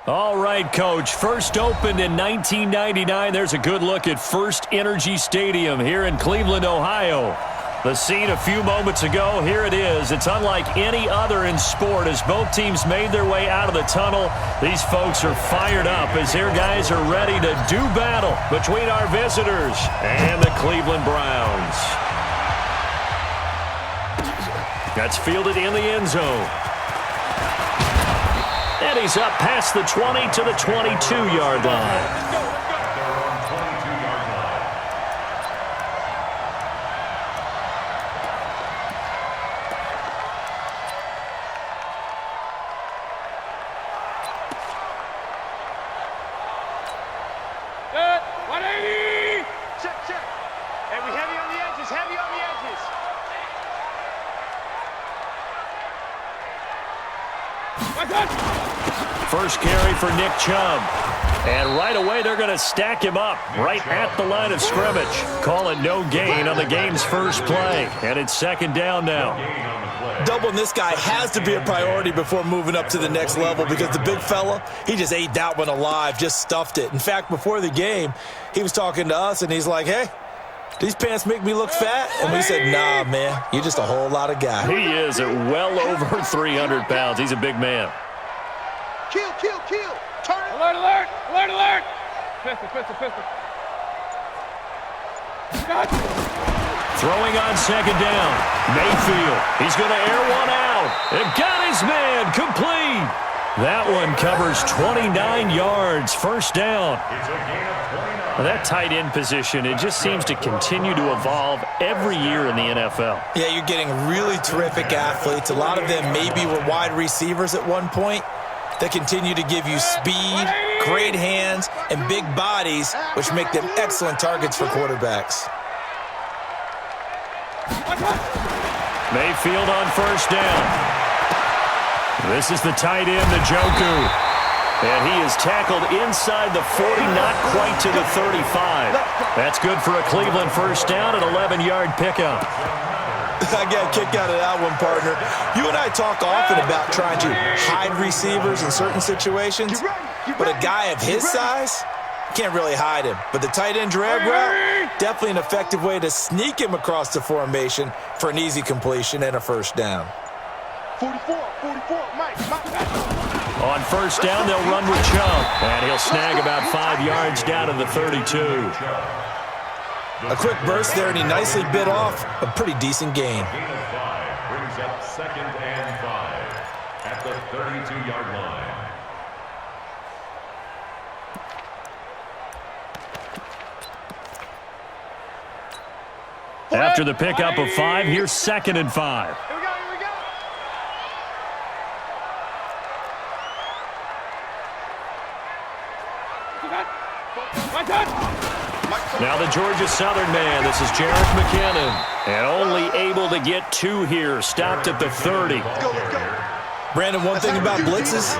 All right, Coach. First opened in 1999. There's a good look at First Energy Stadium here in Cleveland, Ohio. The scene a few moments ago, here it is. It's unlike any other in sport as both teams made their way out of the tunnel. These folks are fired up as their guys are ready to do battle between our visitors and the Cleveland Browns. That's fielded in the end zone. And he's up past the 20 to the 22-yard line. First carry for Nick Chubb. And right away, they're going to stack him up right at the line of scrimmage. Call it no gain on the game's first play. And it's second down now. Doubling this guy has to be a priority before moving up to the next level because the big fella, he just ate that one alive, just stuffed it. In fact, before the game, he was talking to us, and he's like, hey, these pants make me look fat? And we said, nah, man, you're just a whole lot of guy. He is at well over 300 pounds. He's a big man. Kill. Turn it. Alert. Pistol. Throwing on second down. Mayfield. He's going to air one out. And got his man complete. That one covers 29 yards. First down. Well, that tight end position, it just seems to continue to evolve every year in the NFL. Yeah, you're getting really terrific athletes. A lot of them maybe were wide receivers at one point. That continue to give you speed, great hands, and big bodies, which make them excellent targets for quarterbacks. Mayfield on first down. This is the tight end, Njoku. And he is tackled inside the 40, not quite to the 35. That's good for a Cleveland first down, an 11-yard pickup. I got a kick out of that one, partner. You and I talk often about trying to hide receivers in certain situations, but a guy of his size, can't really hide him. But the tight end drag route, definitely an effective way to sneak him across the formation for an easy completion and a first down. 44, Mike. On first down, they'll run with Chubb, and he'll snag about 5 yards down to the 32. A quick burst there, and he nicely bit off a pretty decent gain. Gain of 5 brings up second and 5 at the 32-yard line. After the pickup of 5, here's second and 5. Here we go. Now the Georgia Southern man, this is Jerick McKinnon. And only able to get 2 here, stopped at the 30. Let's go. Brandon, one thing about blitzes,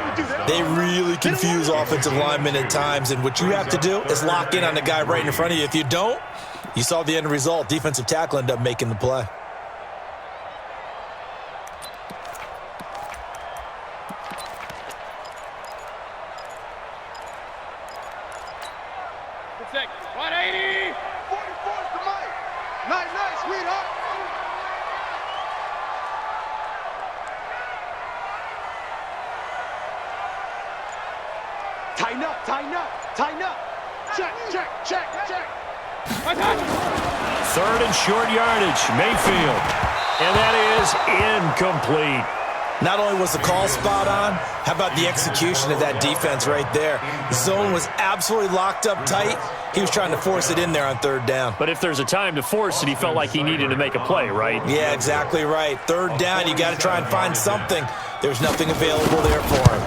they really confuse offensive linemen at times, and what you have to do is lock in on the guy right in front of you. If you don't, you saw the end result. Defensive tackle ended up making the play. Tighten up. Check. Third and short yardage, Mayfield. And that is incomplete. Not only was the call spot on, how about the execution of that defense right there? The zone was absolutely locked up tight. He was trying to force it in there on third down. But if there's a time to force it, he felt like he needed to make a play, right? Yeah, exactly right. Third down, you got to try and find something. There's nothing available there for him.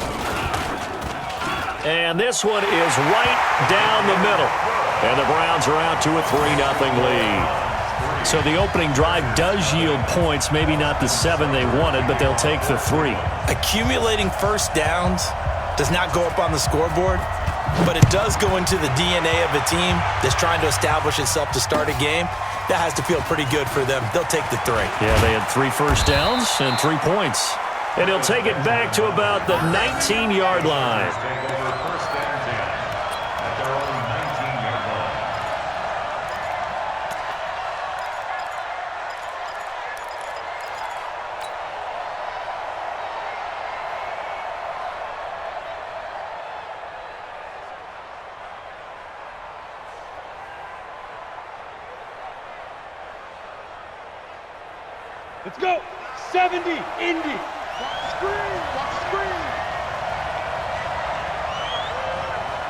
And this one is right down the middle. And the Browns are out to a 3-0 lead. So the opening drive does yield points, maybe not the 7 they wanted, but they'll take the 3. Accumulating first downs does not go up on the scoreboard, but it does go into the DNA of a team that's trying to establish itself to start a game. That has to feel pretty good for them. They'll take the 3. Yeah, they had 3 first downs and 3 points. And he'll take it back to about the 19-yard line. Take over first and 10 at their own 19-yard line. Let's go. 70, Indy. Watch screen, watch screen.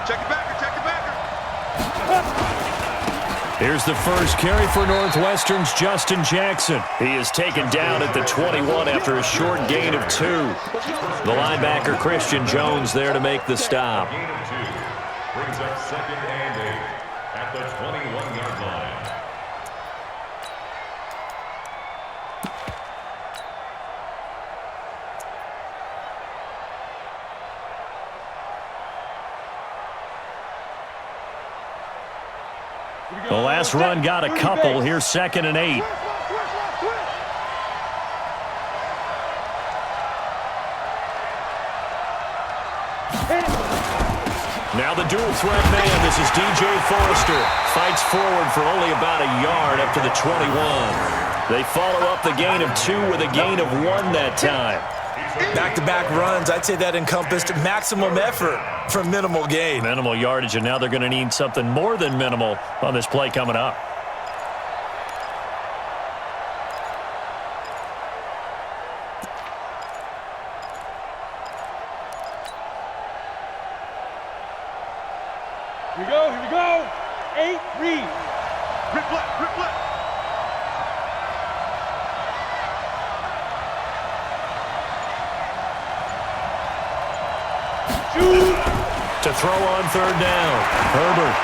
Check it backer, check it backer. Here's the first carry for Northwestern's Justin Jackson. He is taken down at the 21 after a short gain of 2. The linebacker Christian Jones there to make the stop. Gain of 2 brings up second and 8 at the 21-yard line. The last run got a couple. Here's second and 8. Now the dual threat man. This is DJ Forrester. Fights forward for only about a yard up to the 21. They follow up the gain of 2 with a gain of 1 that time. Back-to-back runs, I'd say that encompassed maximum effort for minimal gain. Minimal yardage, and now they're going to need something more than minimal on this play coming up. Here we go, here we go. 8, read. Rip left, rip left. To throw on third down. Herbert.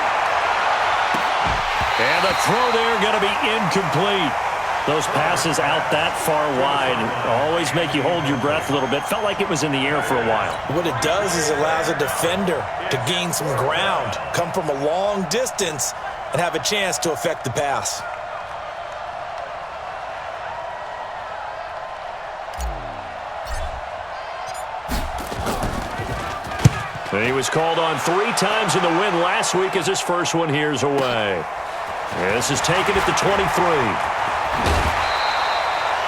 And the throw there going to be incomplete. Those passes out that far wide always make you hold your breath a little bit. Felt like it was in the air for a while. What it does is allows a defender to gain some ground, come from a long distance, and have a chance to affect the pass. He was called on 3 times in the win last week as his first one here's away. This is taken at the 23.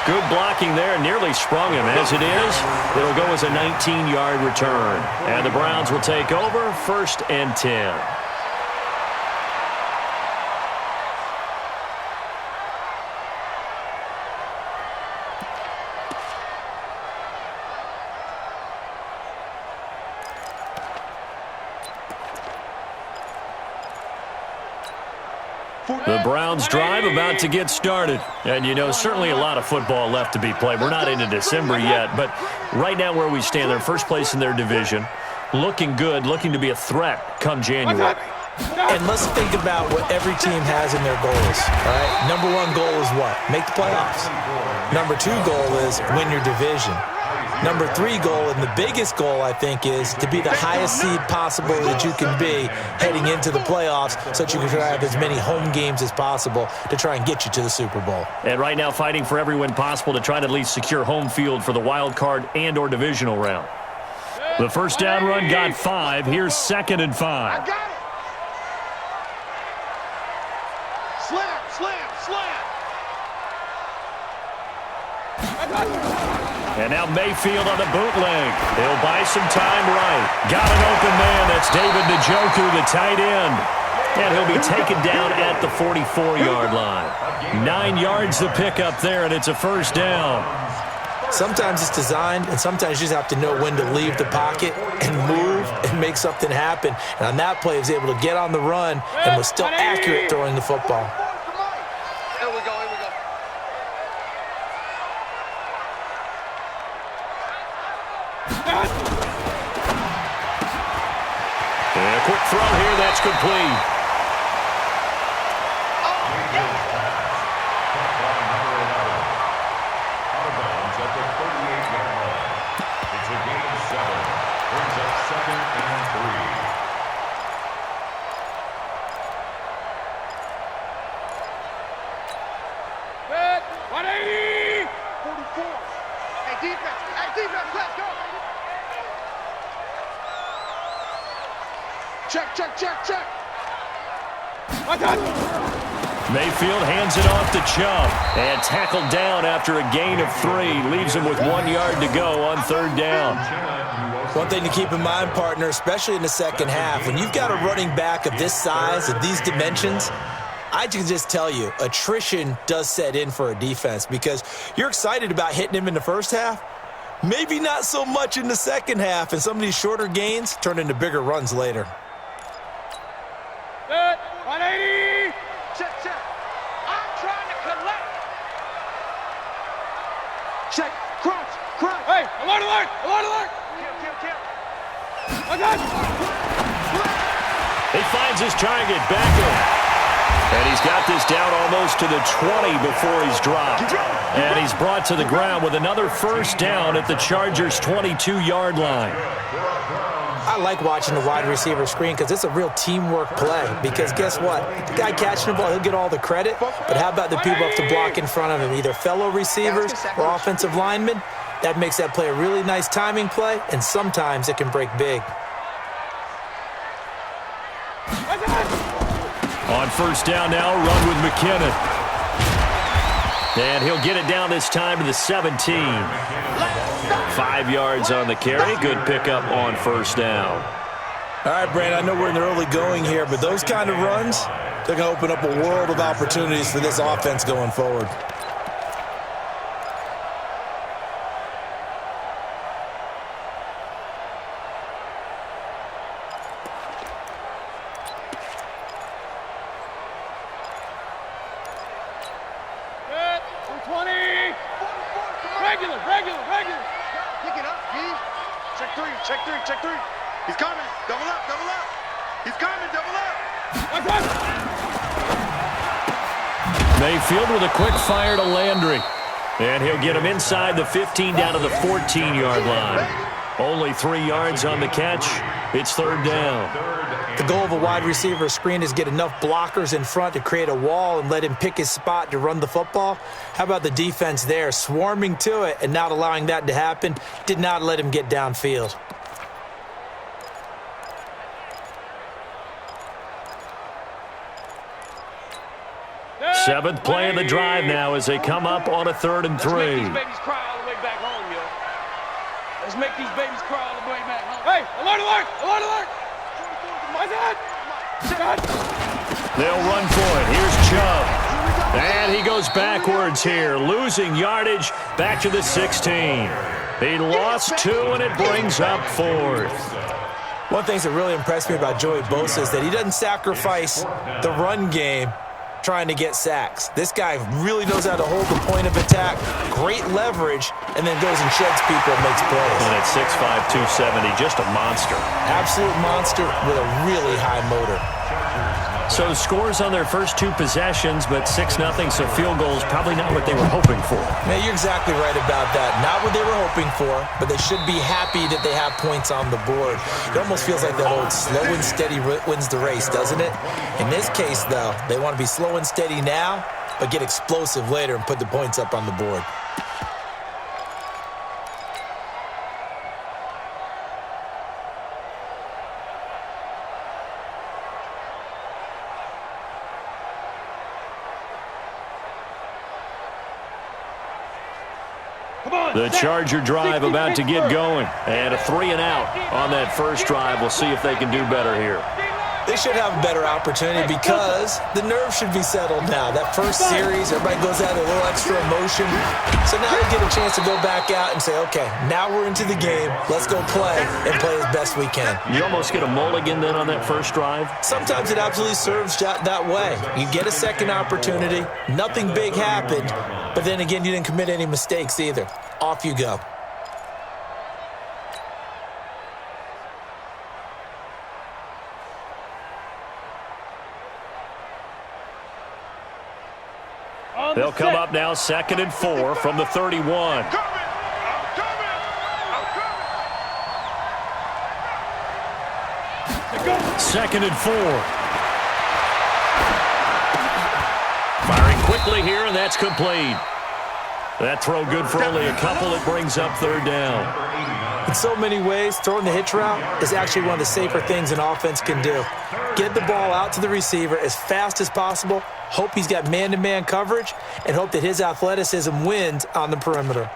Good blocking there, nearly sprung him. As it is, it'll go as a 19-yard return. And the Browns will take over first and 10. The Browns drive about to get started. And, you know, certainly a lot of football left to be played. We're not into December yet, but right now where we stand, they're first place in their division. Looking good, looking to be a threat come January. And let's think about what every team has in their goals, all right? Number 1 goal is what? Make the playoffs. Number 2 goal is win your division. Number 3 goal, and the biggest goal, I think, is to be the highest seed possible that you can be heading into the playoffs so that you can try to have as many home games as possible to try and get you to the Super Bowl. And right now fighting for every win possible to try to at least secure home field for the wild card and or divisional round. The first down run got 5. Here's second and 5. I got it. Slam, slam, slam. And now Mayfield on the bootleg. He'll buy some time right. Got an open man. That's David Njoku, the tight end. And he'll be taken down at the 44-yard line. 9 yards to pick up there, and it's a first down. Sometimes it's designed, and sometimes you just have to know when to leave the pocket and move and make something happen. And on that play, he was able to get on the run and was still accurate throwing the football. Here we go, here we go. And a quick throw here, that's complete. Defense, Check, check, check, check. I got it. Mayfield hands it off to Chubb. And tackled down after a gain of 3. Leaves him with 1 yard to go on third down. One thing to keep in mind, partner, especially in the second half, when you've got a running back of this size, of these dimensions, I can just tell you, attrition does set in for a defense because you're excited about hitting him in the first half. Maybe not so much in the second half, and some of these shorter gains turn into bigger runs later. Set. 180. Check, check. I'm trying to collect. Check. Crunch, crunch. Hey, alert, alert, alert, alert. Kill. I got it. He finds his target back in. And he's got this down almost to the 20 before he's dropped. And he's brought to the ground with another first down at the Chargers' 22-yard line. I like watching the wide receiver screen because it's a real teamwork play. Because guess what? The guy catching the ball, he'll get all the credit. But how about the people up to block in front of him, either fellow receivers or offensive linemen? That makes that play a really nice timing play, and sometimes it can break big. On first down now, run with McKinnon. And he'll get it down this time to the 17. 5 yards on the carry. Good pickup on first down. All right, Brandon, I know we're in the early going here, but those kind of runs, they're going to open up a world of opportunities for this offense going forward. Regular. Pick it up, G. Check three. He's coming. Double up. He's coming, double up. Mayfield with a quick fire to Landry. And he'll get him inside the 15 down to the 14-yard line. Only 3 yards on the catch. It's third down. The goal of a wide receiver screen is get enough blockers in front to create a wall and let him pick his spot to run the football. How about the defense there, swarming to it and not allowing that to happen? Did not let him get downfield. Seventh play of the drive now as they come up on a 3rd and 3. Let's make these babies cry all the way back home, yo. Let's make these babies cry all the way back home. Hey, alert! They'll run for it. Here's Chubb. And he goes backwards here, losing yardage back to the 16. He lost 2, and it brings up 4th. One thing that really impressed me about Joey Bosa is that he doesn't sacrifice the run game trying to get sacks. This guy really knows how to hold the point of attack, great leverage, and then goes and sheds people and makes plays. And at 6'5", 270, just a monster. Absolute monster with a really high motor. So scores on their first 2 possessions, but 6-0, so field goals probably not what they were hoping for. Man, you're exactly right about that. Not what they were hoping for, but they should be happy that they have points on the board. It almost feels like that old slow and steady wins the race, doesn't it? In this case, though, they want to be slow and steady now, but get explosive later and put the points up on the board. The Charger drive about to get going. And a 3 and out on that first drive. We'll see if they can do better here. They should have a better opportunity because the nerves should be settled now. That first series, everybody goes out with a little extra emotion. So now they get a chance to go back out and say, okay, now we're into the game. Let's go play and play as best we can. You almost get a mulligan then on that first drive? Sometimes it absolutely serves that way. You get a second opportunity. Nothing big happened. But then again, you didn't commit any mistakes either. Off you go. They'll come up now 2nd and 4 from the 31. Second and 4. Firing quickly here, and that's complete. That throw good for only a couple. It brings up third down. In so many ways, throwing the hitch route is actually one of the safer things an offense can do. Get the ball out to the receiver as fast as possible, hope he's got man-to-man coverage, and hope that his athleticism wins on the perimeter.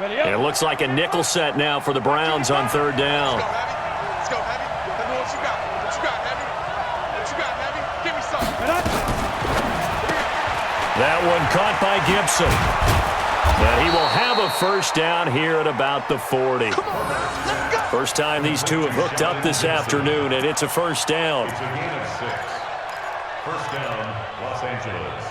And it looks like a nickel set now for the Browns on third down. Let's go, Heavy. Let me know what you got. What you got, Heavy? What you got, Heavy? Give me something. That one caught by Gibson. But he will have a first down here at about the 40. Come on now, let's go. First time these two have hooked up this afternoon, and it's a first down. It's a gain of 6. First down, Los Angeles.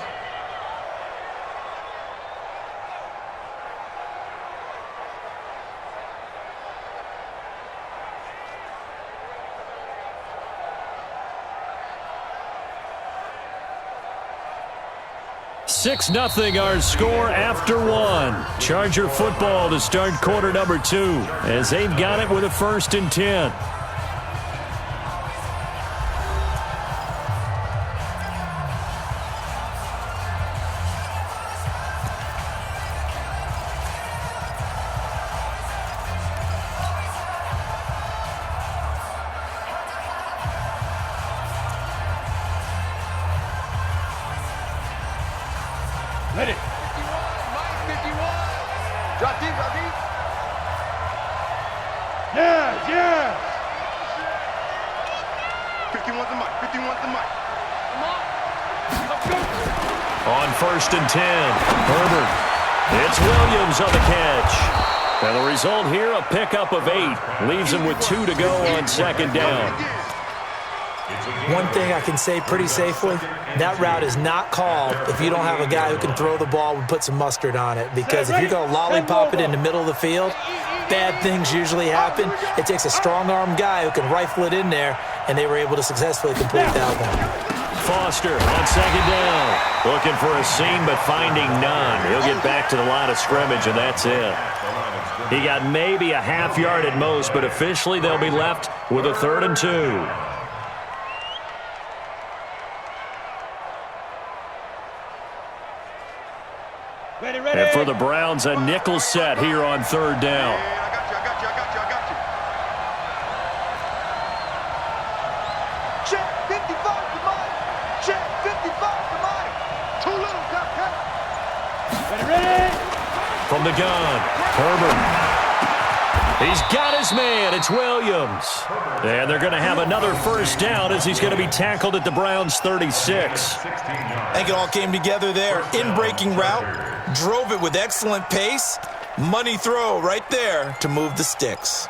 Six 0 our score after one. Charger football to start quarter number 2 as they've got it with a 1st and 10. Ready. 51, Mike, 51. Drop deep, drop deep. Yeah. 51's the mic, 51's the mic. Come on. Let's go. On 1st and 10, Herbert. It's Williams on the catch. And the result here, a pickup of 8. Leaves him with 2 to go on 2nd down. One thing I can say pretty safely, that route is not called if you don't have a guy who can throw the ball and put some mustard on it. Because if you're going to lollipop it in the middle of the field, bad things usually happen. It takes a strong-armed guy who can rifle it in there, and they were able to successfully complete that one. Foster on 2nd down. Looking for a seam, but finding none. He'll get back to the line of scrimmage, and that's it. He got maybe a half yard at most, but officially they'll be left with a 3rd and 2. Ready. And for the Browns, a nickel set here on 3rd down. I got you. Check 55 to Mike. Check 55 to Mike. Too little, cut. Ready. From the gun, Herbert. He's got his man. It's Williams. And they're going to have another first down as he's going to be tackled at the Browns' 36. I think it all came together there. In-breaking route. Drove it with excellent pace. Money throw right there to move the sticks.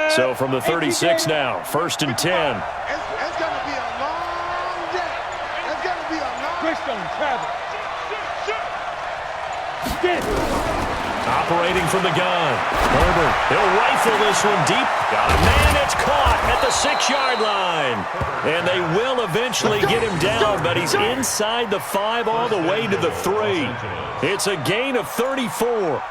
So from the 36 now, 1st and 10. It's gonna be a long day. It's gonna be a long Christian travel. Operating from the gun. Herbert, he'll rifle this one deep. Got a man, it's caught at the 6-yard line. And they will eventually get him down, but he's inside the 5 all the way to the 3. It's a gain of 34.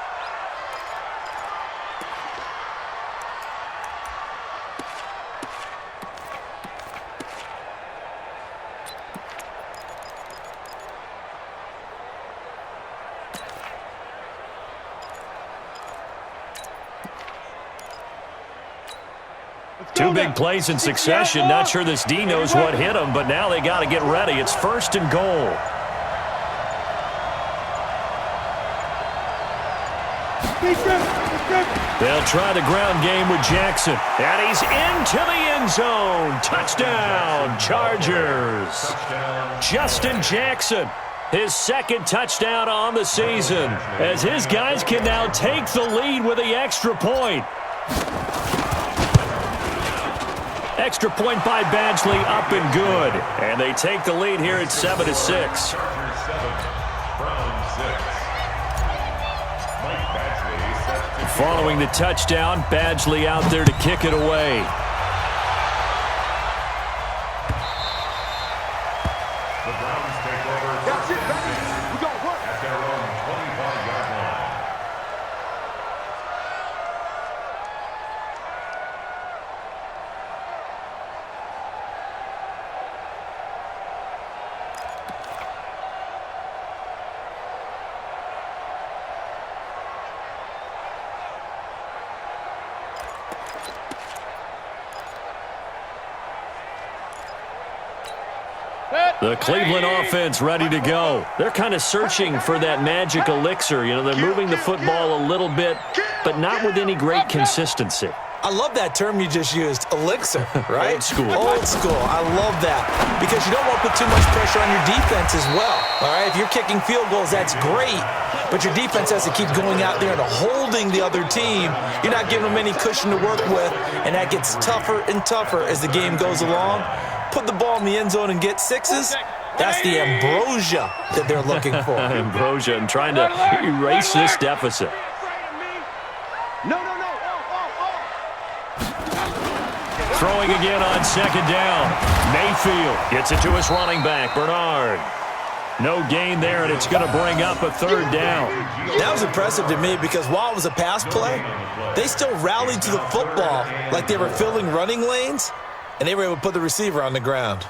Two big plays in succession. Not sure this D knows what hit him, but now they got to get ready. It's 1st and goal. They'll try the ground game with Jackson. And he's into the end zone. Touchdown, Chargers. Justin Jackson His second touchdown on the season, as his guys can now take the lead with the extra point. Extra point by Badgley, up and good. And they take the lead here at 7-6. Following the touchdown, Badgley out there to kick it away. The Browns take over. That's it, baby. We got work. At their own 25-yard line. The Cleveland offense ready to go. They're kind of searching for that magic elixir. You know, they're moving the football a little bit, but not with any great consistency. I love that term you just used, elixir, right? Old school. Old school. I love that because you don't want to put too much pressure on your defense as well, all right? If you're kicking field goals, that's great, but your defense has to keep going out there and holding the other team. You're not giving them any cushion to work with, and that gets tougher and tougher as the game goes along. Put the ball in the end zone and get sixes. That's the ambrosia that they're looking for. Ambrosia and trying to erase this deficit. No. Throwing again on second down. Mayfield gets it to his running back, Bernard. No gain there, and it's going to bring up a third down. That was impressive to me because while it was a pass play, they still rallied to the football like they were filling running lanes, and they were able to put the receiver on the ground.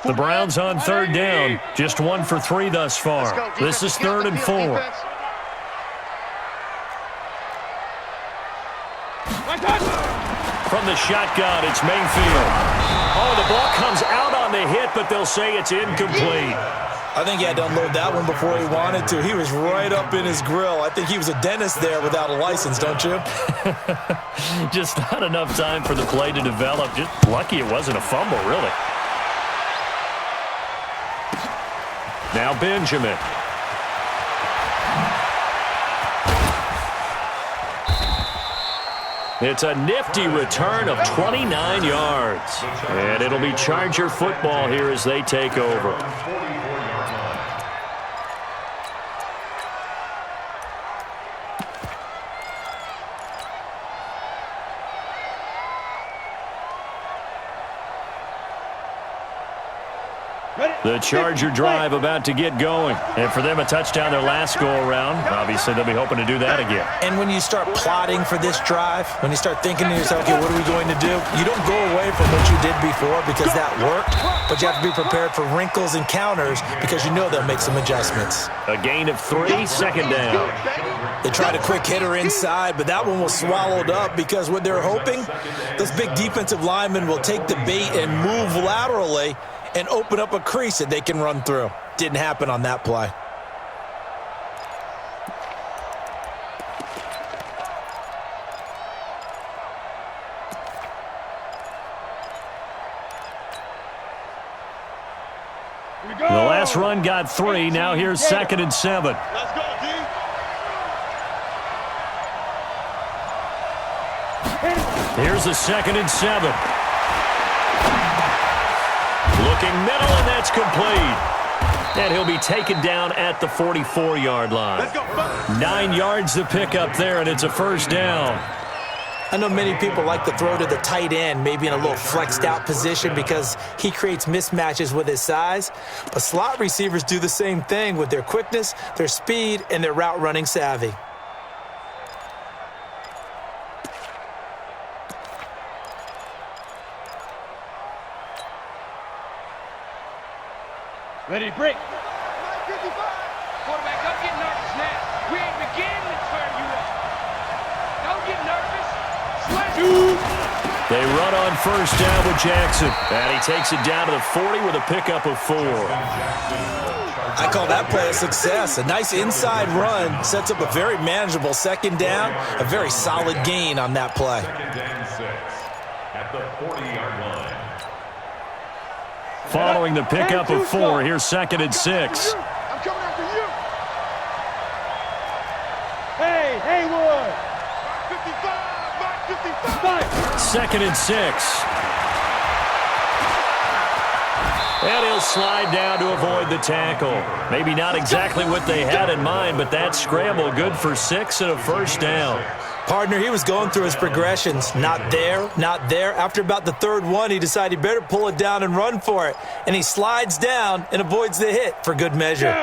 The Browns on third down. Just 1 for 3 thus far. This is 3rd and 4. From the shotgun, it's Mayfield. Oh, the ball comes out on the hit, but they'll say it's incomplete. I think he had to unload that one before he wanted to. He was right up in his grill. I think he was a dentist there without a license, don't you? Just not enough time for the play to develop. Just lucky it wasn't a fumble, really. Now Benjamin. It's a nifty return of 29 yards. And it'll be Charger football here as they take over. The Charger drive about to get going. And for them, a touchdown their last go-around. Obviously, they'll be hoping to do that again. And when you start plotting for this drive, when you start thinking to yourself, okay, what are we going to do? You don't go away from what you did before because that worked, but you have to be prepared for wrinkles and counters because you know they'll make some adjustments. A gain of 3, second down. They tried a quick hitter inside, but that one was swallowed up because what they're hoping, those big defensive linemen will take the bait and move laterally and open up a crease that they can run through. Didn't happen on that play. The last run got 3. Now here's 2nd and 7. Let's go, D. Here's a 2nd and 7. Looking middle, and that's complete. And he'll be taken down at the 44-yard line. Let's go. 9 yards to pick up there, and it's a first down. I know many people like to throw to the tight end, maybe in a little flexed out position because he creates mismatches with his size. But slot receivers do the same thing with their quickness, their speed, and their route running savvy. Ready, break. 55. Quarterback, don't get nervous now. We ain't beginning to turn you up. Don't get nervous. They run on first down with Jackson. And he takes it down to the 40 with a pickup of 4. I call that play a success. A nice inside run sets up a very manageable second down. A very solid gain on that play. 2nd and 6. at the 40-yard line. Following the pickup of 4, here's 2nd and 6. I'm coming after you. Hey, Haywood. Mark 55. 2nd and 6. And he'll slide down to avoid the tackle. Maybe not exactly what they had in mind, but that scramble good for 6 and a first down. Partner, he was going through his progressions. Not there, not there. After about the 3rd one, he decided he better pull it down and run for it. And he slides down and avoids the hit for good measure.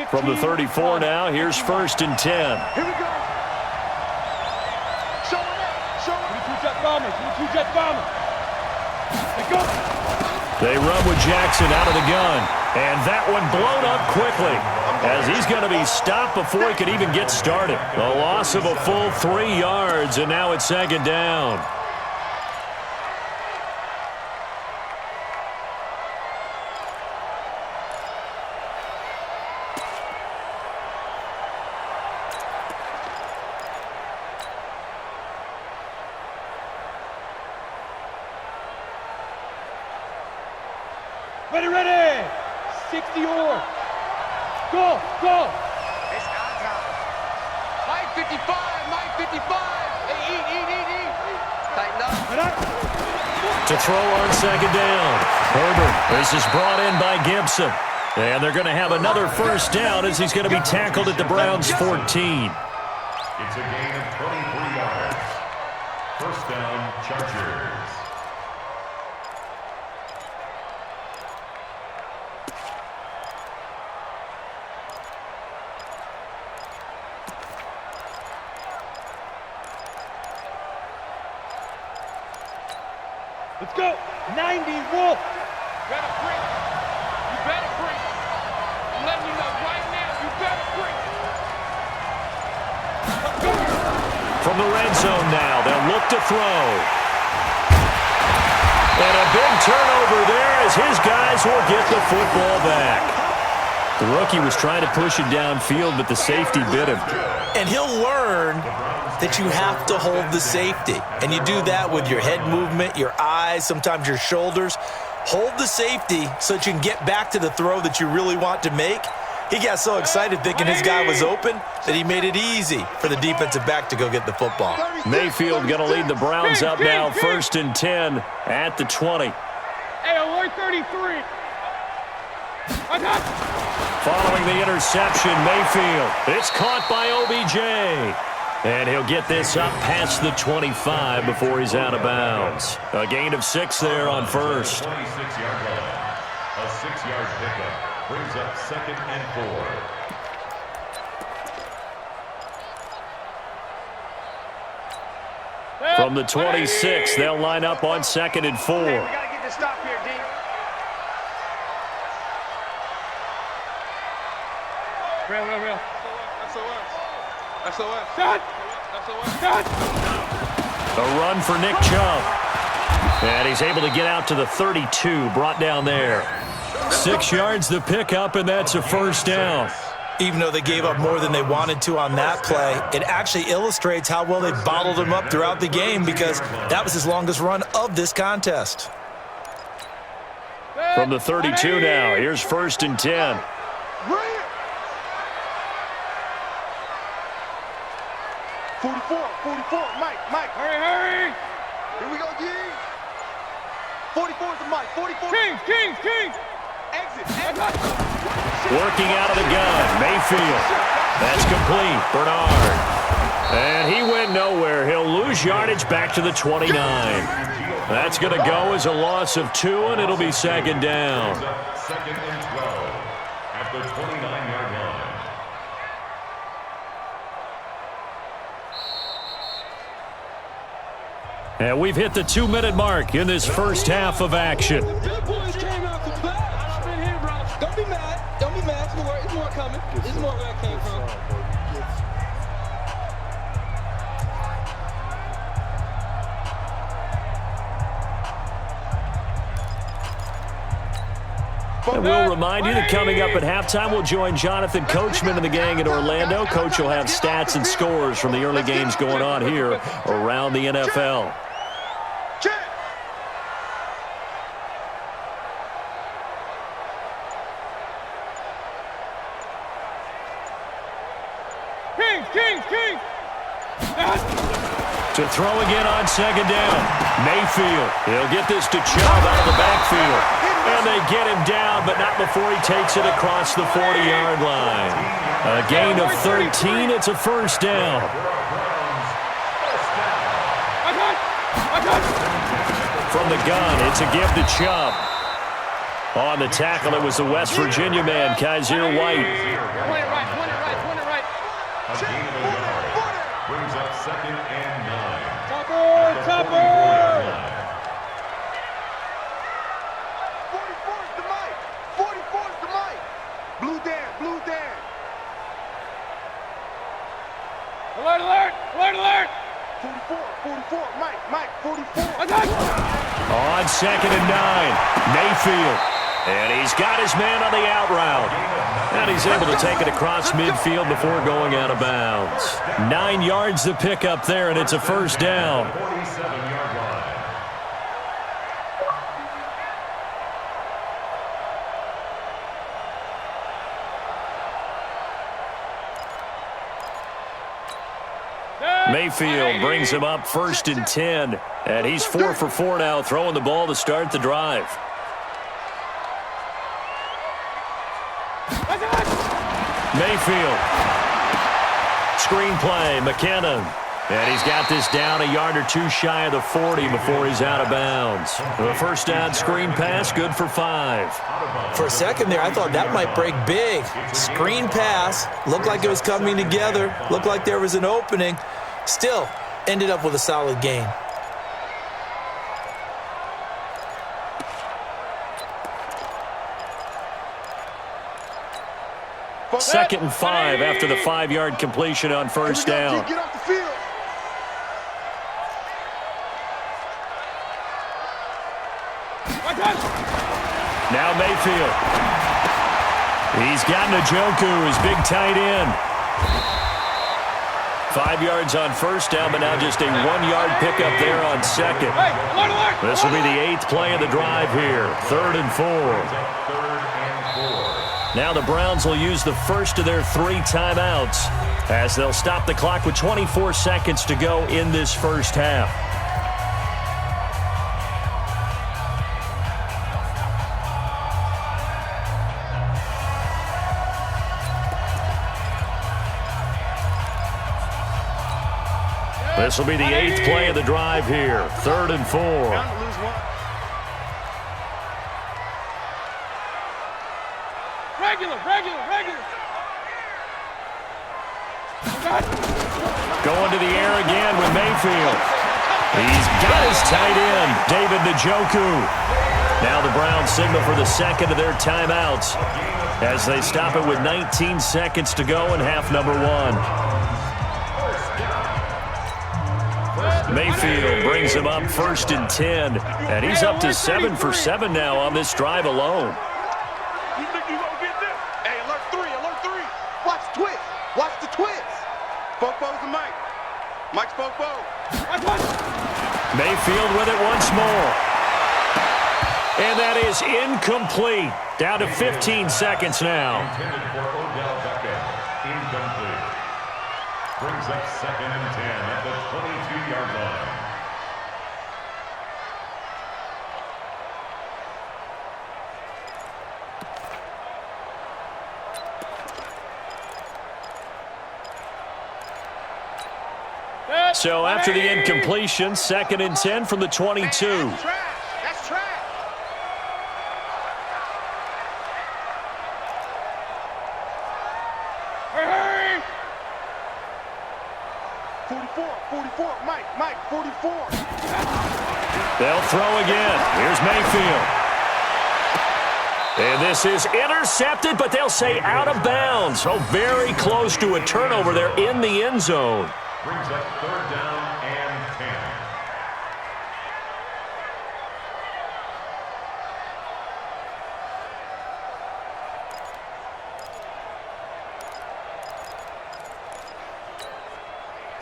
From the 34 now, here's 1st and 10. Here we go. Show it. Show it. 22 jet bombers. 22 jet bombers. Let's go. They run with Jackson out of the gun. And that one blown up quickly as he's going to be stopped before he could even get started. A loss of a full 3 yards, and now it's 2nd down. Ready. 60 or. Go. It's our time. Mike 55. Hey, eat. Tighten up. To throw on 2nd down. Herbert. This is brought in by Gibson. And they're going to have another first down as he's going to be tackled at the Browns' 14. It's a gain of 23 yards. First down, Chargers. Let's go. 90 Wolf. Better break. You better break. I'm letting you know right now. You better break. From the red zone now, they'll look to throw. And a big turnover there as his guys will get the football back. The rookie was trying to push it downfield, but the safety bit him. And he'll learn that you have to hold the safety. And you do that with your head movement, your eyes, sometimes your shoulders. Hold the safety so that you can get back to the throw that you really want to make. He got so excited thinking his guy was open that he made it easy for the defensive back to go get the football. Mayfield going to lead the Browns up now, 1st and 10 at the 20. Hey, alert 33. I got it. Following the interception, Mayfield. It's caught by OBJ. And he'll get this up past the 25 before he's out of bounds. A gain of 6 there on first. 26-yard line. A 6-yard pickup brings up 2nd and 4. From the 26, they'll line up on 2nd and 4. We got to get this stop here, D. Real. SOS. Shot. A run for Nick Chubb. And he's able to get out to the 32, brought down there. 6 yards the pickup, and that's a first down. Even though they gave up more than they wanted to on that play, it actually illustrates how well they bottled him up throughout the game because that was his longest run of this contest. From the 32 now, here's 1st and 10. Bring it. 44. Mike. Hurry. Here we go, D. 44 is the Mike. 44. King. Exit. Working out of the gun, Mayfield. That's complete, Bernard. And he went nowhere. He'll lose yardage back to the 29. That's going to go as a loss of 2, and it'll be 2nd down. 2nd and 12 at the 29-yard line. And we've hit the 2-minute mark in this first half of action. Good boys came out to play. I've been here, bro. Don't be mad. It's more coming. It's more where I came from. And we'll remind you that coming up at halftime, we'll join Jonathan Coachman and the gang in Orlando. Coach will have stats and scores from the early games going on here around the NFL. King. To throw again on second down. Mayfield. He'll get this to Chubb out of the backfield. And they get him down, but not before he takes it across the 40-yard line. A gain of 13. It's a first down. From the gun, it's a give to Chubb. On the tackle, it was the West Virginia man, Kaiser White. Point it right. A gain of a yard. Brings up second and 9. Topper! 44's the mic. 44's the mic. Blue Dan. Alert! 44, Mike, 44. On second and 9, Mayfield. And he's got his man on the out route. And he's able to take it across midfield before going out of bounds. 9 yards to pick up there, and it's a first down. 47-yard line. Mayfield brings him up first and 10. And he's 4 for 4 now, throwing the ball to start the drive. Mayfield. Screenplay, McKinnon. And he's got this down a yard or two shy of the 40 before he's out of bounds. The first down screen pass, good for 5. For a second there, I thought that might break big. Screen pass. Looked like it was coming together. Looked like there was an opening. Still, ended up with a solid gain. Second and 5 after the 5-yard completion on first down. Get off the field. Now Mayfield. He's got Njoku, his big tight end. 5 yards on first down, but now just a 1-yard pickup there on second. This will be the 8th play of the drive here. 3rd and 4. Now the Browns will use the first of their 3 timeouts as they'll stop the clock with 24 seconds to go in this first half. This will be the 8th play of the drive here. 3rd and 4. Regular. Going to the air again with Mayfield. He's got his tight end, David Njoku. Now the Browns signal for the second of their timeouts as they stop it with 19 seconds to go in half number 1. Mayfield brings him up first and 10, and he's up to 7 for 7 now on this drive alone. You think you gonna get this? Hey, alert 3. Watch the twist. Watch the twist. Fofo's the mic. Mike's Fofo. Mayfield with it once more. And that is incomplete. Down to 15 seconds now. Intended for Odell Beckham. Incomplete. Brings up second and 10 at the 22-yard line. So after the incompletion, 2nd and 10 from the 22. That's trash. Hurry! 44, Mike, 44. They'll throw again. Here's Mayfield. And this is intercepted, but they'll say out of bounds. So very close to a turnover there in the end zone. Brings up 3rd down and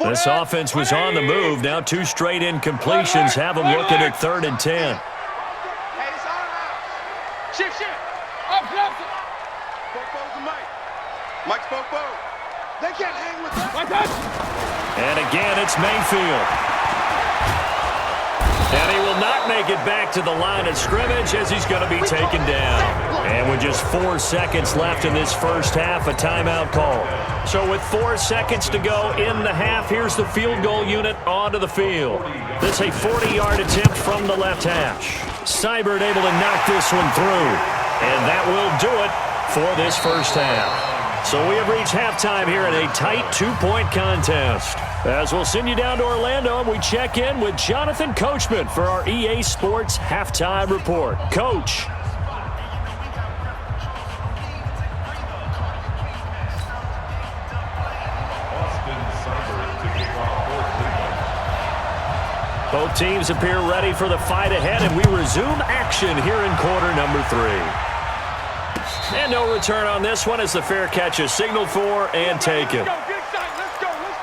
10. This offense was on the move. Now 2 straight incompletions have them looking at 3rd and 10. Hey, it's all out. Shift. Up. Fofo's the mic. Mike's Fofo. They can't hang with that. And again, it's Mayfield. And he will not make it back to the line of scrimmage as he's going to be taken down. And with just 4 seconds left in this first half, a timeout call. So with 4 seconds to go in the half, here's the field goal unit onto the field. This a 40-yard attempt from the left hash. Seibert able to knock this one through. And that will do it for this first half. So we have reached halftime here in a tight 2-point contest. As we'll send you down to Orlando, and we check in with Jonathan Coachman for our EA Sports Halftime Report. Coach. Both teams appear ready for the fight ahead, and we resume action here in quarter number 3. And no return on this one as the fair catch is signaled for and taken. Let's go, get excited. Let's go, let's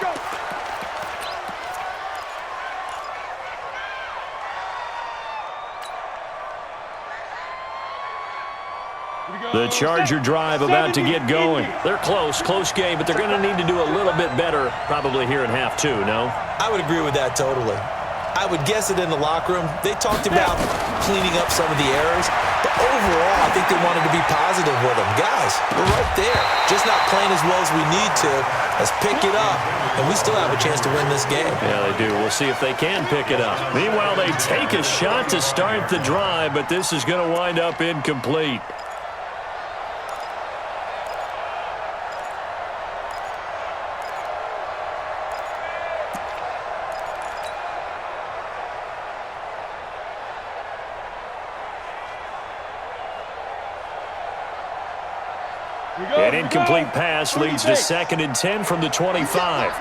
go. The Charger drive about to get going. They're close game, but they're going to need to do a little bit better probably here in half 2, no? I would agree with that totally. I would guess it in the locker room. They talked about cleaning up some of the errors, but overall, I think they wanted to be positive with them. Guys, we're right there. Just not playing as well as we need to. Let's pick it up, and we still have a chance to win this game. Yeah, they do. We'll see if they can pick it up. Meanwhile, they take a shot to start the drive, but this is going to wind up incomplete. An incomplete pass leads to 2nd and 10 from the 25.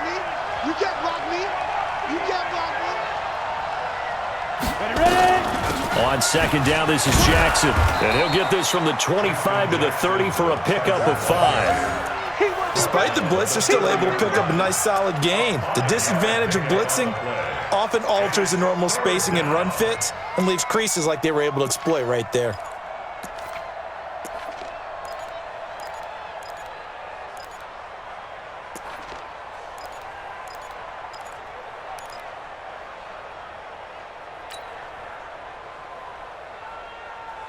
You can't block me. You can't block me. Ready? On 2nd down, this is Jackson. And he'll get this from the 25 to the 30 for a pickup of 5. Despite the blitz, they're still able to pick up a nice solid gain. The disadvantage of blitzing often alters the normal spacing and run fits and leaves creases like they were able to exploit right there.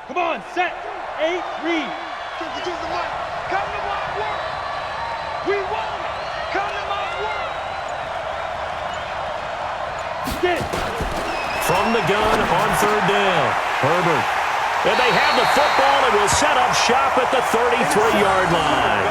Come on, set, 8, read. Choose the mic. Come to my work. We want it. Come to my work. Get. From the gun on 3rd down, Herbert. And they have the football and will set up shop at the 33-yard line.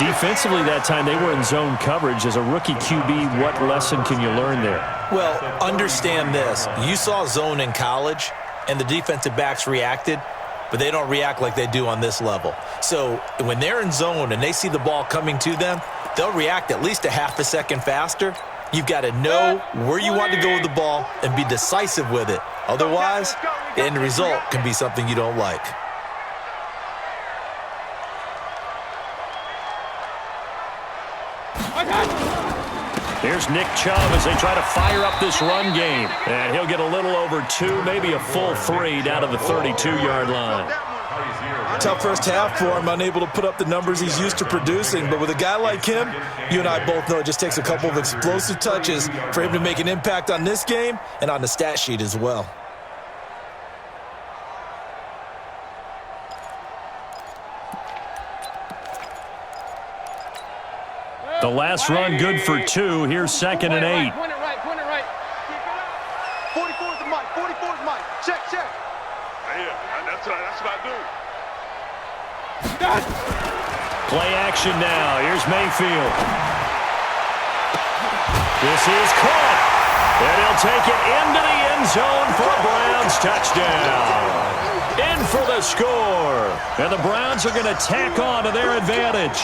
Defensively that time, they were in zone coverage. As a rookie QB, what lesson can you learn there? Well, understand this. You saw zone in college, and the defensive backs reacted, but they don't react like they do on this level. So when they're in zone and they see the ball coming to them, they'll react at least a half a second faster. You've got to know where you want to go with the ball and be decisive with it. Otherwise, the end result can be something you don't like. Here's Nick Chubb as they try to fire up this run game. And he'll get a little over 2, maybe a full 3 down to the 32-yard line. Tough first half for him, unable to put up the numbers he's used to producing. But with a guy like him, you and I both know it just takes a couple of explosive touches for him to make an impact on this game and on the stat sheet as well. The last run good for 2. Here's 2nd and 8. Point it right, point it right. 44's the mic. 44's mic. Check. Yeah, that's what I do. Play action now. Here's Mayfield. This is caught. And he'll take it into the end zone for a Browns touchdown. In for the score. And the Browns are going to tack on to their advantage.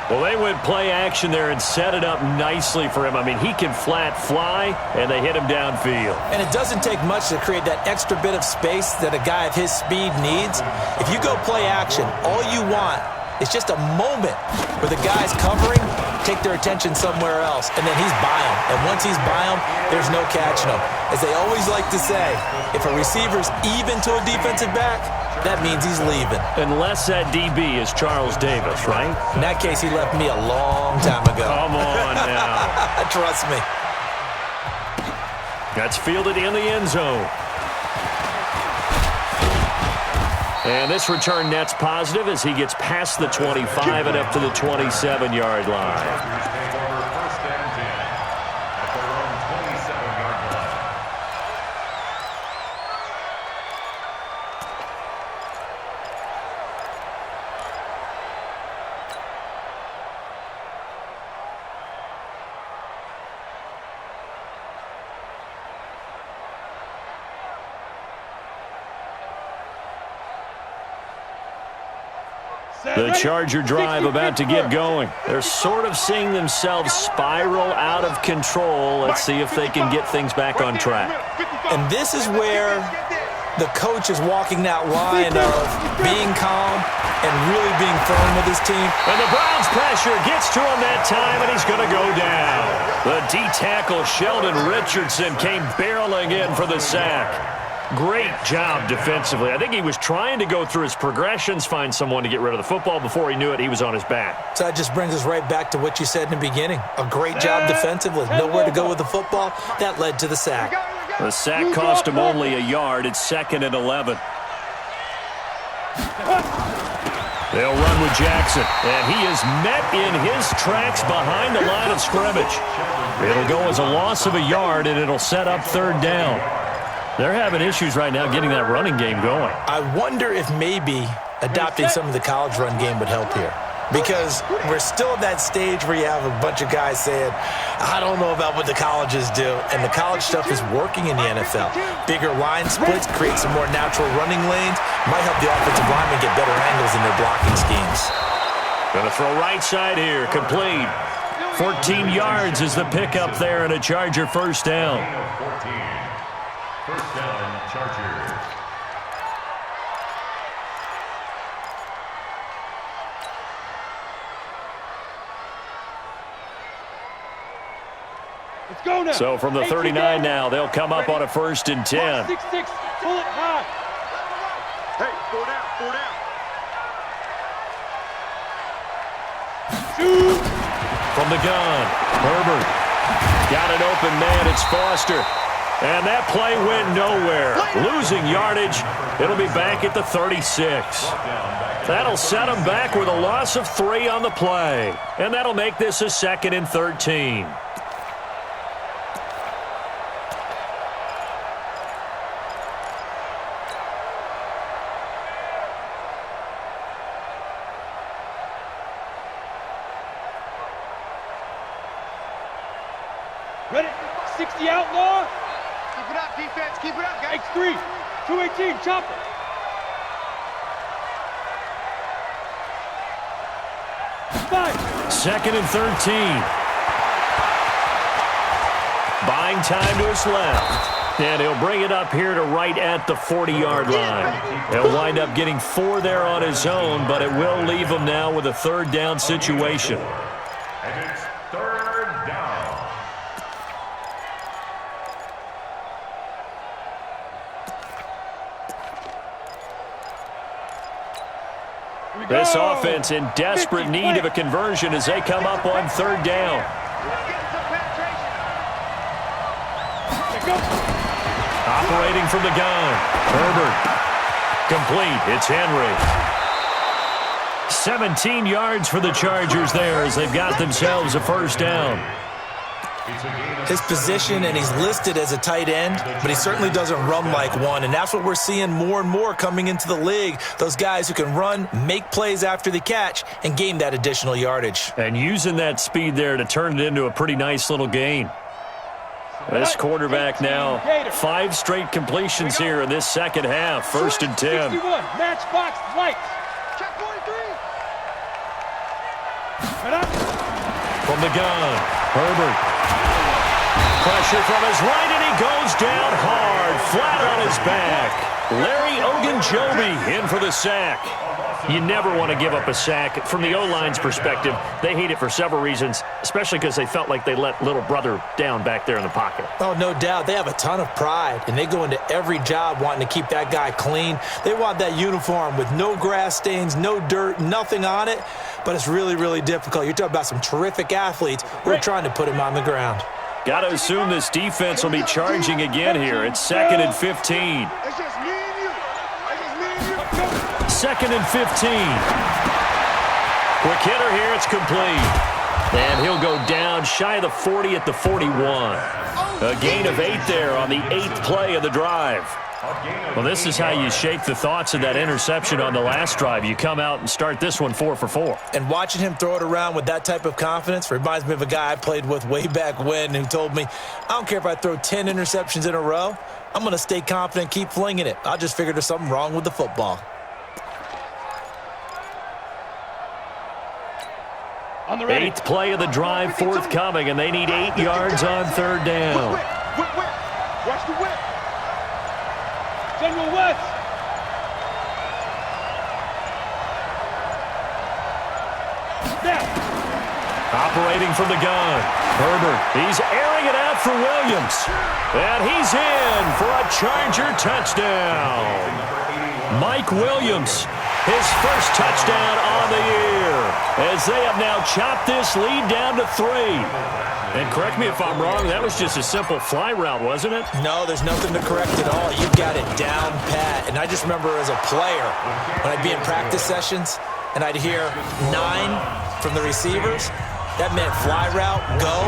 Well, they went play action there and set it up nicely for him. I mean, he can flat fly, and they hit him downfield. And it doesn't take much to create that extra bit of space that a guy of his speed needs. If you go play action, all you want is just a moment where the guys covering take their attention somewhere else, and then he's by him. And once he's by him, there's no catching him. As they always like to say, if a receiver's even to a defensive back, that means he's leaving. Unless that DB is Charles Davis, right? In that case, he left me a long time ago. Come on now. Trust me. That's fielded in the end zone. And this return net's positive as he gets past the 25 and up to the 27-yard line. The Charger drive about to get going. They're sort of seeing themselves spiral out of control. Let's see if they can get things back on track. And this is where the coach is walking that line of being calm and really being firm with his team. And the Browns pressure gets to him that time, and he's going to go down. The D-tackle Sheldon Richardson came barreling in for the sack. Great job defensively. I think he was trying to go through his progressions, find someone to get rid of the football. Before he knew it, he was on his back. So that just brings us right back to what you said in the beginning. A great job defensively. Nowhere to go with the football. That led to the sack. The sack cost him only a yard. It's 2nd and 11. They'll run with Jackson, and he is met in his tracks behind the line of scrimmage. It'll go as a loss of a yard, and it'll set up 3rd down. They're having issues right now getting that running game going. I wonder if maybe adopting some of the college run game would help here. Because we're still at that stage where you have a bunch of guys saying, I don't know about what the colleges do. And the college stuff is working in the NFL. Bigger line splits, create some more natural running lanes. Might help the offensive linemen get better angles in their blocking schemes. Gonna throw right side here, complete. 14 yards is the pickup there and a Charger 1st down. 1st down, Chargers. Let's go now. So from the 39 now, they'll come up on a 1st and 10. 6-6, pull it high. Hey, 4 down, 4 down. Shoot. From the gun, Herbert. Got an open man, it's Foster. And that play went nowhere. Losing yardage. It'll be back at the 36. That'll set them back with a loss of 3 on the play. And that'll make this a 2nd and 13. Ready? 60 outlaw. Keep it up, defense. Keep it up, guys. X3. 218, chopper. Five. 2nd and 13. Buying time to his left. And he'll bring it up here to right at the 40-yard line. He'll wind up getting 4 there on his own, but it will leave him now with a 3rd down situation. And it's 3rd down. This offense in desperate need of a conversion as they come up on 3rd down. Operating from the gun. Herbert. Complete. It's Henry. 17 yards for the Chargers there as they've got themselves a 1st down. His position, and he's listed as a tight end, but he certainly doesn't run like one, and that's what we're seeing more and more coming into the league. Those guys who can run, make plays after the catch, and gain that additional yardage. And using that speed there to turn it into a pretty nice little gain. This quarterback now, 5 straight completions here in this 2nd half. 1st and 10. 61, matchbox lights. Check 43. From the gun, Herbert. Pressure from his right, and he goes down hard, flat on his back. Larry Ogunjobi in for the sack. You never want to give up a sack. From the O-line's perspective, they hate it for several reasons, especially because they felt like they let little brother down back there in the pocket. Oh, no doubt. They have a ton of pride, and they go into every job wanting to keep that guy clean. They want that uniform with no grass stains, no dirt, nothing on it, but it's really, really difficult. You're talking about some terrific athletes who are trying to put him on the ground. Got to assume this defense will be charging again here. It's 2nd and 15. It's just me and you. It's just me and you. 2nd and 15. Quick hitter here. It's complete. And he'll go down shy of the 40 at the 41. A gain of 8 there on the 8th play of the drive. Well, this is how you shake the thoughts of that interception on the last drive. You come out and start this one 4 for 4. And watching him throw it around with that type of confidence reminds me of a guy I played with way back when who told me, I don't care if I throw 10 interceptions in a row. I'm going to stay confident, keep flinging it. I just figured there's something wrong with the football. On the ready. 8th play of the drive forthcoming, and they need 8 yards on 3rd down. Whip. Watch the whip. General West. Snap. Operating from the gun. Herbert, he's airing it out for Williams. And he's in for a Charger touchdown. Mike Williams, his first touchdown on the year, as they have now chopped this lead down to 3. And correct me if I'm wrong, that was just a simple fly route, wasn't it? No, there's nothing to correct at all. You've got it down pat. And I just remember as a player, when I'd be in practice sessions and I'd hear 9 from the receivers, that meant fly route, go,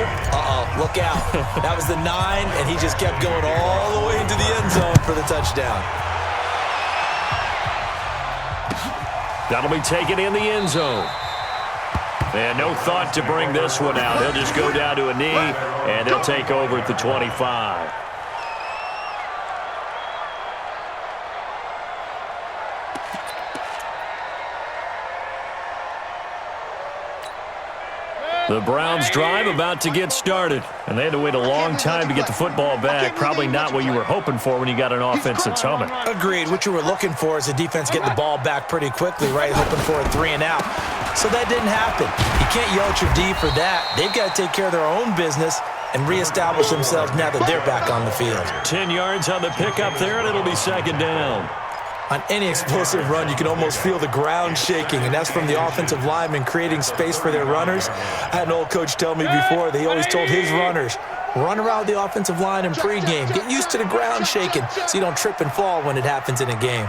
look out. That was the 9, and he just kept going all the way into the end zone for the touchdown. That'll be taken in the end zone. And no thought to bring this one out. He'll just go down to a knee, and they'll take over at the 25. The Browns drive about to get started, and they had to wait a long time to get the football back. Probably not what you were hoping for when you got an offense that's humming. Agreed. What you were looking for is the defense getting the ball back pretty quickly, right? Hoping for a 3 and out. So that didn't happen. You can't yell at your D for that. They've got to take care of their own business and reestablish themselves now that they're back on the field. 10 yards on the pickup there, and it'll be 2nd down. On any explosive run, you can almost feel the ground shaking, and that's from the offensive linemen creating space for their runners. I had an old coach tell me before, they always told his runners, run around the offensive line in pregame. Get used to the ground shaking so you don't trip and fall when it happens in a game.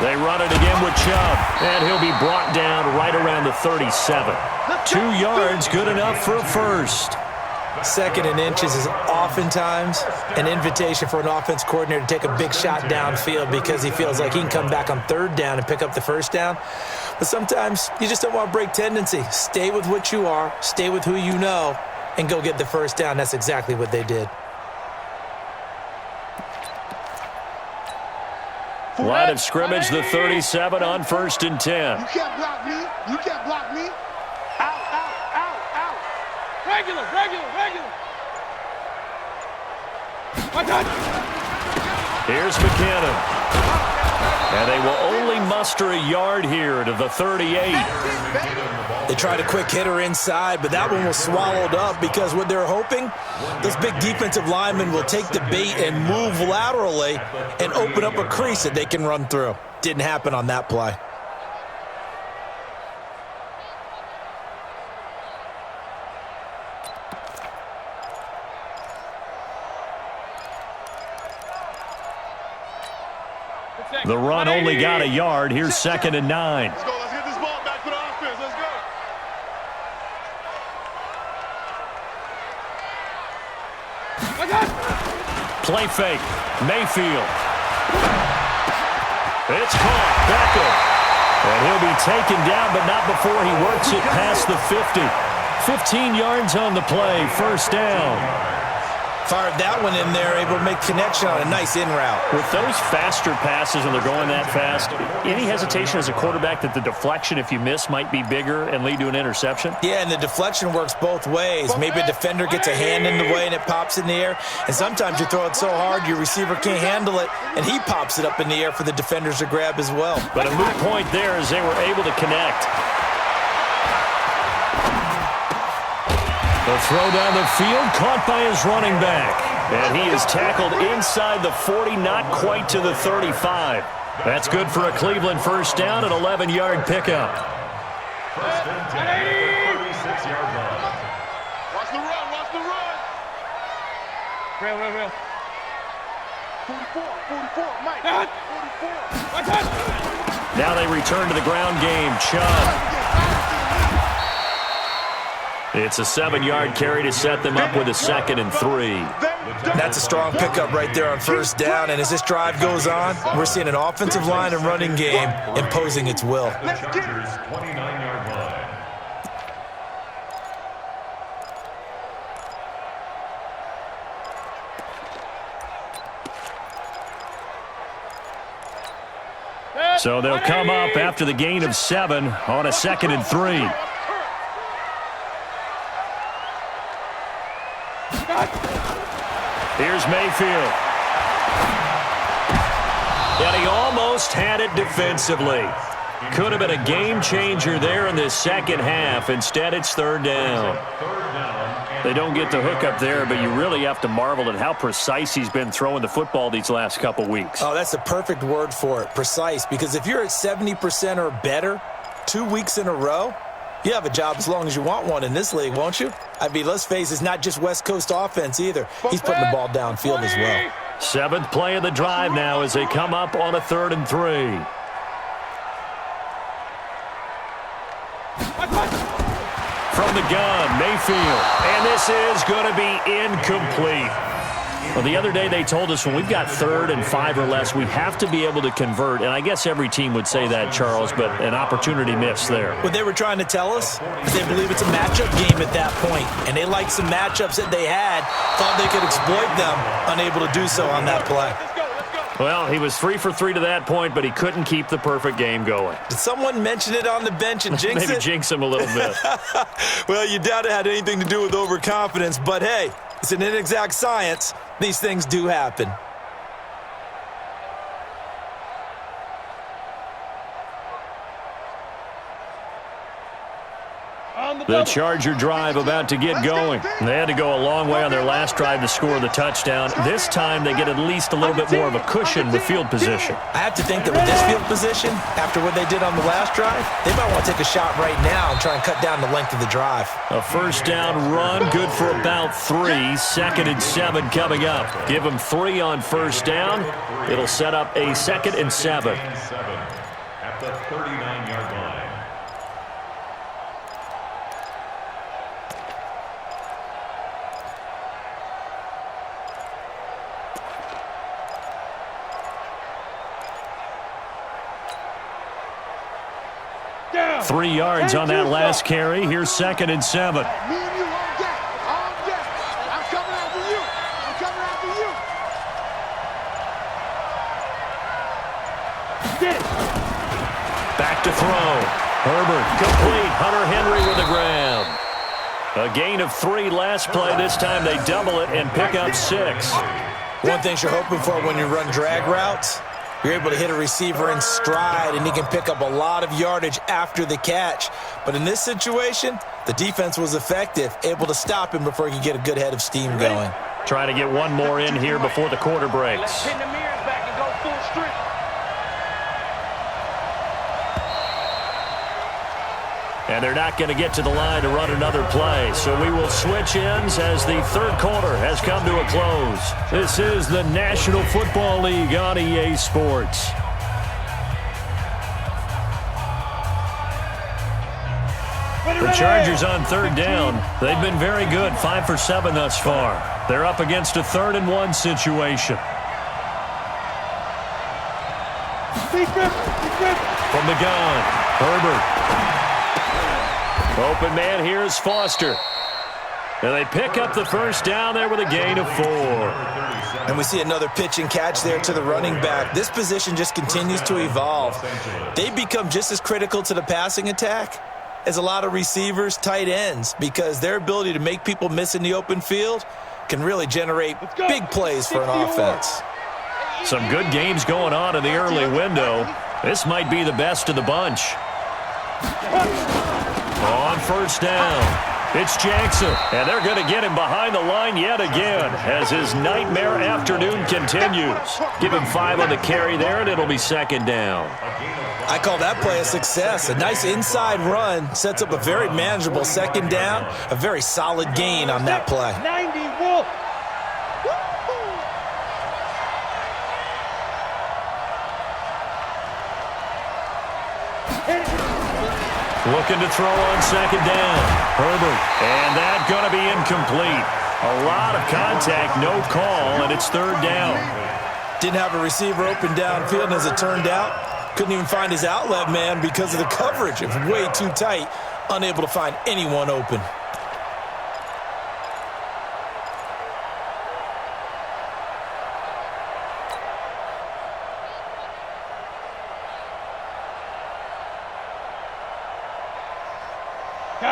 They run it again with Chubb, and he'll be brought down right around the 37. 2 yards, good enough for a first. 2nd and inches is oftentimes an invitation for an offense coordinator to take a big shot downfield because he feels like he can come back on 3rd down and pick up the 1st down. But sometimes you just don't want to break tendency. Stay with what you are, stay with who you know, and go get the 1st down. That's exactly what they did. Line of scrimmage, the 37 on 1st and 10. You can't block me. You can't block me. Out. Regular. Here's McKinnon. And they will only muster a yard here to the 38. They tried a quick hitter inside, but that one was swallowed up because what they're hoping, those big defensive linemen will take the bait and move laterally and open up a crease that they can run through. Didn't happen on that play. The run only got a yard. Here's 2nd and 9. Let's go. Let's get this ball back for the offense. Let's go. Play fake. Mayfield. It's caught. Beckham. And he'll be taken down, but not before he works it past the 50. 15 yards on the play. 1st down. Fired that one in there, able to make connection on a nice in route. With those faster passes when they're going that fast, any hesitation as a quarterback that the deflection, if you miss, might be bigger and lead to an interception? Yeah, and the deflection works both ways. Maybe a defender gets a hand in the way and it pops in the air, and sometimes you throw it so hard your receiver can't handle it, and he pops it up in the air for the defenders to grab as well. But a moot point there as they were able to connect. The throw down the field, caught by his running back. And he is tackled inside the 40, not quite to the 35. That's good for a Cleveland first down, an 11-yard pickup. First and 10 at the 36-yard line. Watch the run, watch the run. Real. 44, Mike. 44. Now they return to the ground game. Chubb. It's a 7-yard carry to set them up with a 2nd and 3. That's a strong pickup right there on first down, and as this drive goes on, we're seeing an offensive line and running game imposing its will. The Chargers' 29-yard line. So they'll come up after the gain of 7 on a 2nd and 3. Here's Mayfield. And he almost had it defensively. Could have been a game changer there in the second half. Instead, it's 3rd down. They don't get the hook up there, but you really have to marvel at how precise he's been throwing the football these last couple weeks. Oh, that's the perfect word for it, precise. Because if you're at 70% or better 2 weeks in a row, you have a job as long as you want one in this league, won't you? I mean, let's face it, it's not just West Coast offense either. He's putting the ball downfield as well. 7th play of the drive now as they come up on a 3rd and 3. From the gun, Mayfield. And this is going to be incomplete. Well, the other day they told us when we've got 3rd and 5 or less, we have to be able to convert. And I guess every team would say that, Charles, but an opportunity missed there. What they were trying to tell us is they believe it's a matchup game at that point. And they liked some matchups that they had, thought they could exploit them, unable to do so on that play. Well, he was 3 for 3 to that point, but he couldn't keep the perfect game going. Did someone mention it on the bench and jinx Maybe it? jinx him a little bit. Well, you doubt it had anything to do with overconfidence, but hey, it's an inexact science. These things do happen. The Charger drive about to get going. They had to go a long way on their last drive to score the touchdown. This time they get at least a little bit more of a cushion with field position. I have to think that with this field position, after what they did on the last drive, they might want to take a shot right now and try and cut down the length of the drive. A first down run, good for about 3. 2nd and 7 coming up. Give them 3 on first down. It'll set up a 2nd and 7. At the 39-yard line. Down. 3 yards on that last carry. Here's 2nd and 7. Me and you all day. All day. I'm coming after you. I'm coming after you. Get it. Back to throw. Herbert complete. Hunter Henry with the grab. A gain of 3 last play. This time they double it and pick up 6. One thing you're hoping for when you run drag routes, you're able to hit a receiver in stride, and he can pick up a lot of yardage after the catch. But in this situation, the defense was effective, able to stop him before he could get a good head of steam going. Trying to get one more in here before the quarter breaks. Let's pin the mirrors back and go full strength. And they're not going to get to the line to run another play. So we will switch ends as the 3rd quarter has come to a close. This is the National Football League on EA Sports. The Chargers on 3rd down. They've been very good, 5 for 7 thus far. They're up against a 3rd and 1 situation. From the gun, Herbert. Open man, here's Foster. And they pick up the first down there with a gain of 4. And we see another pitch and catch there to the running back. This position just continues to evolve. They become just as critical to the passing attack as a lot of receivers, tight ends, because their ability to make people miss in the open field can really generate big plays for an offense. Some good games going on in the early window. This might be the best of the bunch. On first down, it's Jackson, and they're going to get him behind the line yet again as his nightmare afternoon continues. Give him 5 on the carry there, and it'll be second down. I call that play a success. A nice inside run sets up a very manageable second down, a very solid gain on that play. 90 Wolf. Looking to throw on second down. Herbert, and that's going to be incomplete. A lot of contact, no call, and it's third down. Didn't have a receiver open downfield, and as it turned out, couldn't even find his outlet man because of the coverage. It was way too tight, unable to find anyone open.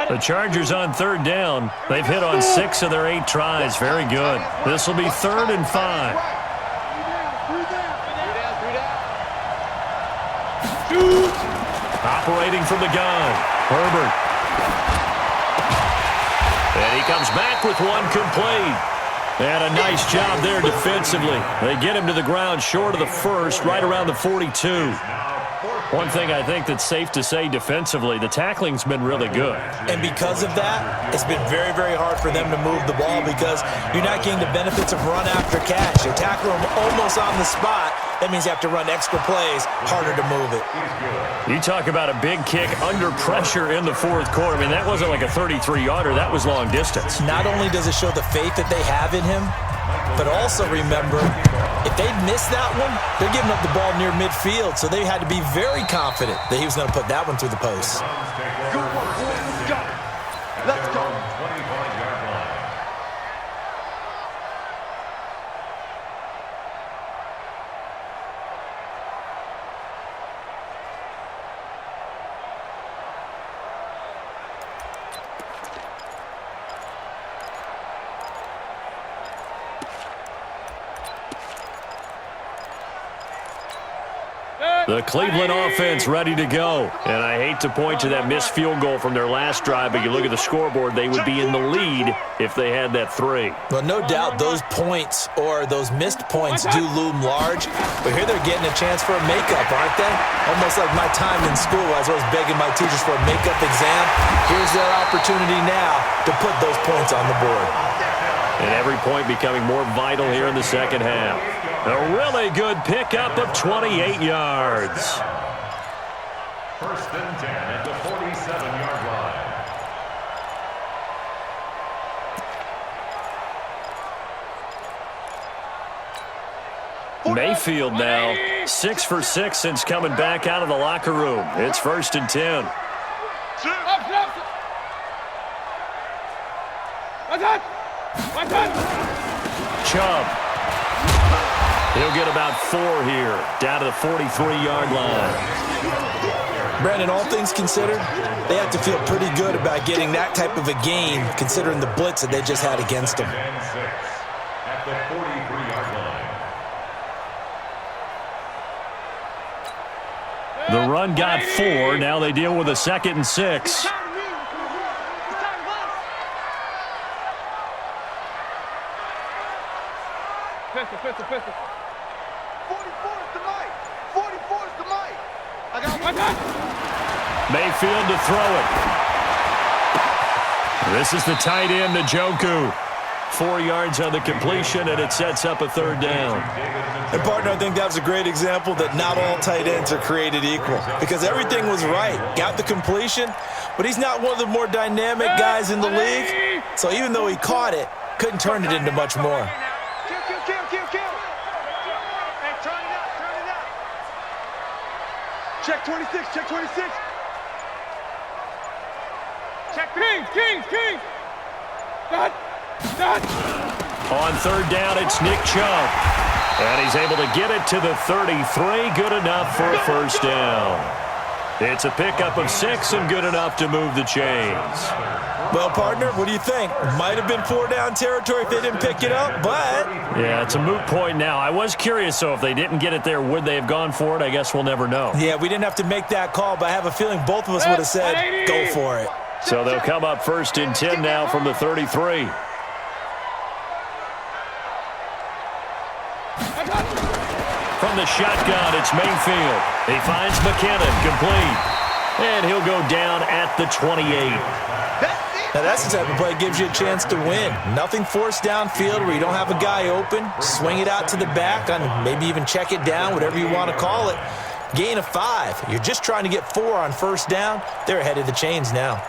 The Chargers on third down. They've hit on 6 of their 8 tries. Very good. This will be 3rd and 5. Operating from the gun, Herbert. And he comes back with one complete. And a nice job there defensively. They get him to the ground short of the first, right around the 42. One thing I think that's safe to say defensively, the tackling's been really good. And because of that, it's been very, very hard for them to move the ball because you're not getting the benefits of run after catch. You tackle them almost on the spot. That means you have to run extra plays, harder to move it. You talk about a big kick under pressure in the fourth quarter. I mean, that wasn't like a 33-yarder. That was long distance. Not only does it show the faith that they have in him, but also remember, if they miss that one, they're giving up the ball near midfield, so they had to be very confident that he was going to put that one through the post. Good one, boys. Let's go. Let's go. 25-yard line. The Cleveland offense ready to go. And I hate to point to that missed field goal from their last drive, but you look at the scoreboard, they would be in the lead if they had that 3. Well, no doubt those points or those missed points do loom large, but here they're getting a chance for a makeup, aren't they? Almost like my time in school. I was always begging my teachers for a makeup exam. Here's their opportunity now to put those points on the board. And every point becoming more vital here in the second half. A really good pickup of 28 yards. 1st and 10 at the 47-yard line. Mayfield now 6 for 6 since coming back out of the locker room. It's 1st and 10. Chubb. He'll get about 4 here, down to the 43-yard line. Brandon, all things considered, they have to feel pretty good about getting that type of a gain, considering the blitz that they just had against them. And 6 at the 43-yard line. The run got 4. Now they deal with a 2nd and 6. Pistol. 44 is the mic. 44 is the mic. I got Mayfield to throw it. This is the tight end, Njoku. 4 yards on the completion, and it sets up a 3rd down. And, partner, I think that was a great example that not all tight ends are created equal because everything was right. Got the completion, but he's not one of the more dynamic guys in the league. So even though he caught it, couldn't turn it into much more. Kill. Hey, turn it up. Check 26. Check Kings. On third down, it's Nick Chubb. And he's able to get it to the 33. Good enough for a first down. It's a pickup of 6 and good enough to move the chains. Well, partner, what do you think? Might have been 4-down territory if they didn't pick it up, but... Yeah, it's a moot point now. I was curious, so if they didn't get it there, would they have gone for it? I guess we'll never know. Yeah, we didn't have to make that call, but I have a feeling both of us would have said, go for it. So they'll come up 1st and 10 now from the 33. From the shotgun, it's Mayfield. He finds McKinnon, complete. And he'll go down at the 28. Now, that's the type of play that gives you a chance to win. Nothing forced downfield where you don't have a guy open. Swing it out to the back, and maybe even check it down, whatever you want to call it. Gain of 5. You're just trying to get 4 on first down. They're ahead of the chains now.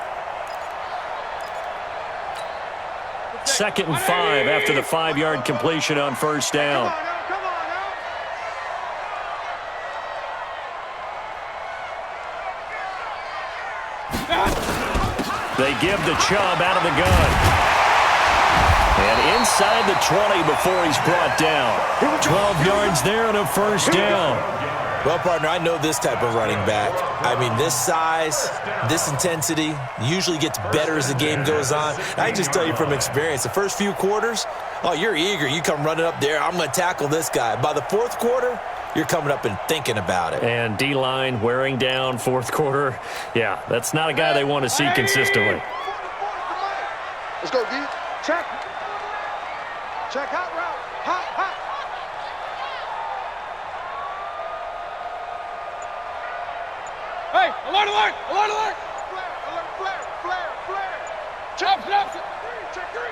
2nd and 5 after the 5-yard completion on first down. They give to Chubb out of the gun. And inside the 20 before he's brought down. 12 yards there and a first down. Well, partner, I know this type of running back. I mean, this size, this intensity usually gets better as the game goes on. I just tell you from experience, the first few quarters, oh, you're eager. You come running up there, I'm going to tackle this guy. By the 4th quarter, you're coming up and thinking about it. And D-line wearing down 4th quarter. Yeah, that's not a guy they want to see consistently. Let's go, D. Check. Check, hot route. Hot. Hey, alert! Flare. Check. Check 3.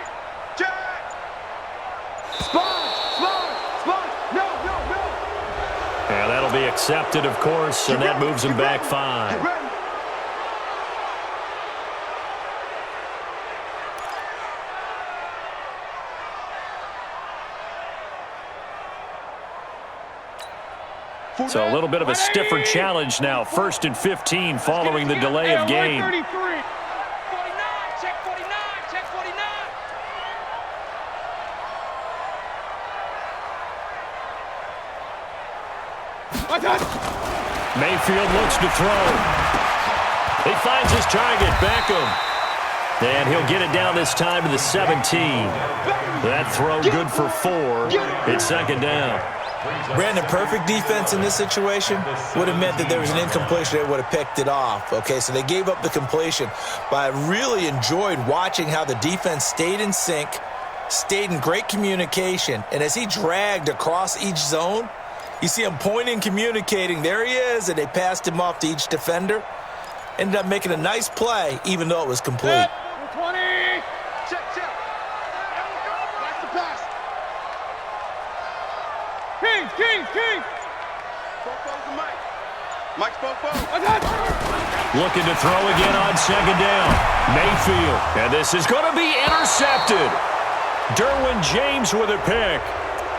Check. Spawn. No. Yeah, that'll be accepted, of course, and that moves him back 5. So a little bit of a stiffer challenge now. 1st and 15 following the delay of game. 49, check 49. Mayfield looks to throw. He finds his target, Beckham. And he'll get it down this time to the 17. That throw good for 4. It's 2nd down. Brandon, perfect defense in this situation would have meant that there was an incompletion. They would have picked it off. Okay, so they gave up the completion. But I really enjoyed watching how the defense stayed in sync, stayed in great communication. And as he dragged across each zone, you see him pointing, communicating. There he is, and they passed him off to each defender. Ended up making a nice play, even though it was complete. 20. Check. That's the pass. King. Bofo's the Mike. Mike's Bofo. Looking to throw again on 2nd down. Mayfield. And this is going to be intercepted. Derwin James with a pick.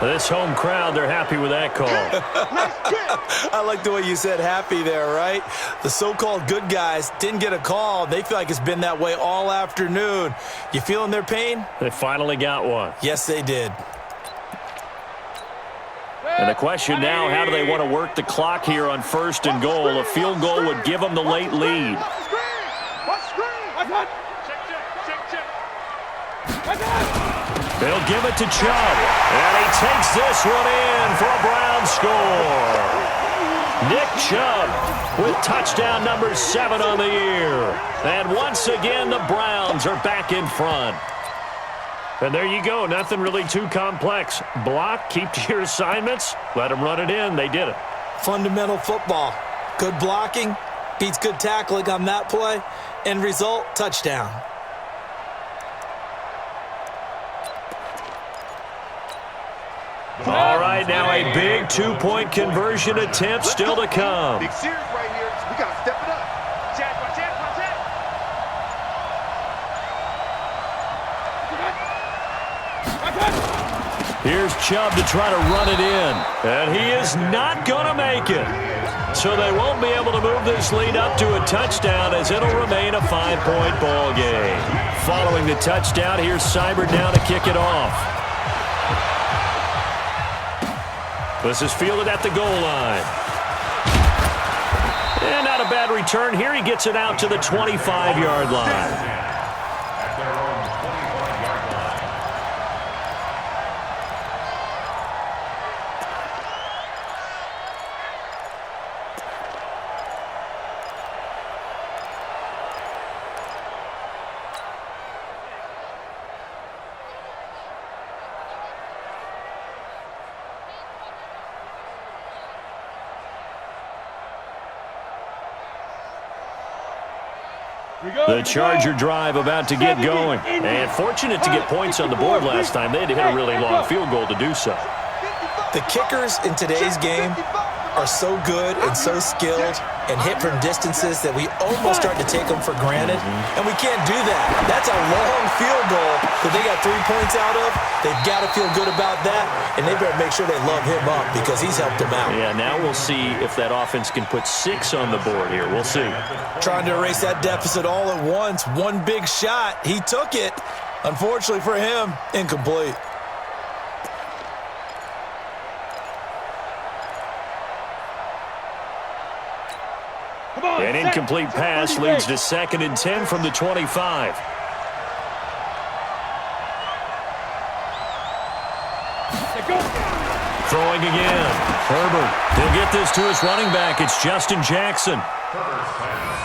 This home crowd, they're happy with that call. I like the way you said happy there, right? The so-called good guys didn't get a call. They feel like it's been that way all afternoon. You feeling their pain? They finally got one. Yes, they did. And the question now, how do they want to work the clock here on 1st and goal? A field goal would give them the late lead. Watch screen. They'll give it to Chubb. And he takes this one in for a Brown score. Nick Chubb with touchdown number 7 on the year. And once again, the Browns are back in front. And there you go. Nothing really too complex. Block, keep to your assignments, let them run it in. They did it. Fundamental football. Good blocking beats good tackling on that play. End result, touchdown. All right, now a big 2-point conversion attempt still to come. Big series right here. We got to step it up. Watch Here's Chubb to try to run it in. And he is not going to make it. So they won't be able to move this lead up to a touchdown as it'll remain a 5-point ball game. Following the touchdown, here's Seibert now to kick it off. This is fielded at the goal line. And not a bad return here. He gets it out to the 25-yard line. The Charger drive about to get going. And fortunate to get points on the board last time. They had to hit a really long field goal to do so. The kickers in today's game are so good and so skilled and hit from distances that we almost start to take them for granted. And we can't do that. That's a long field goal that they got 3 points out of. They've got to feel good about that, and they better make sure they love him up because he's helped them out. Yeah, now we'll see if that offense can put 6 on the board here. We'll see. Trying to erase that deficit all at once. One big shot. He took it. Unfortunately for him, incomplete. An incomplete pass leads to 2nd and 10 from the 25. Throwing again. Herbert. He'll get this to his running back. It's Justin Jackson.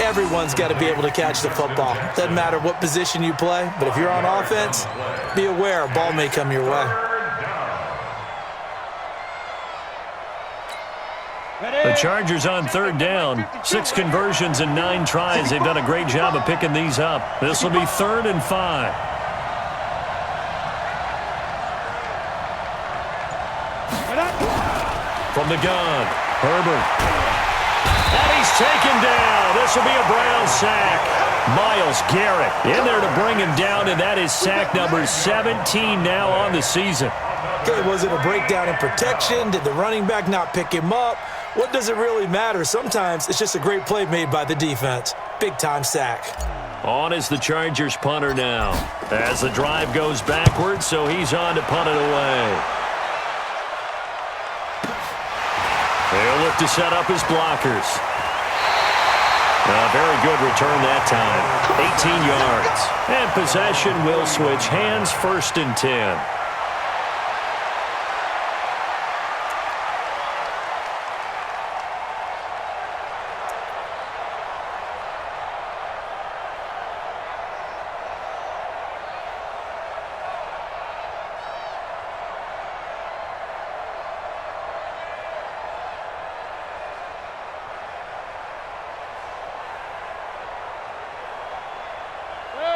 Everyone's got to be able to catch the football. Doesn't matter what position you play, but if you're on offense, be aware a ball may come your way. The Chargers on 3rd down. 6 conversions and 9 tries. They've done a great job of picking these up. This will be 3rd and 5. From the gun, Herbert. And he's taken down. This will be a Brown sack. Myles Garrett in there to bring him down, and that is sack number 17 now on the season. Okay, was it a breakdown in protection? Did the running back not pick him up? What does it really matter? Sometimes it's just a great play made by the defense. Big-time sack. On is the Chargers punter now. As the drive goes backwards, so he's on to punt it away. They'll look to set up his blockers. A very good return that time. 18 yards. And possession will switch hands, 1st and 10.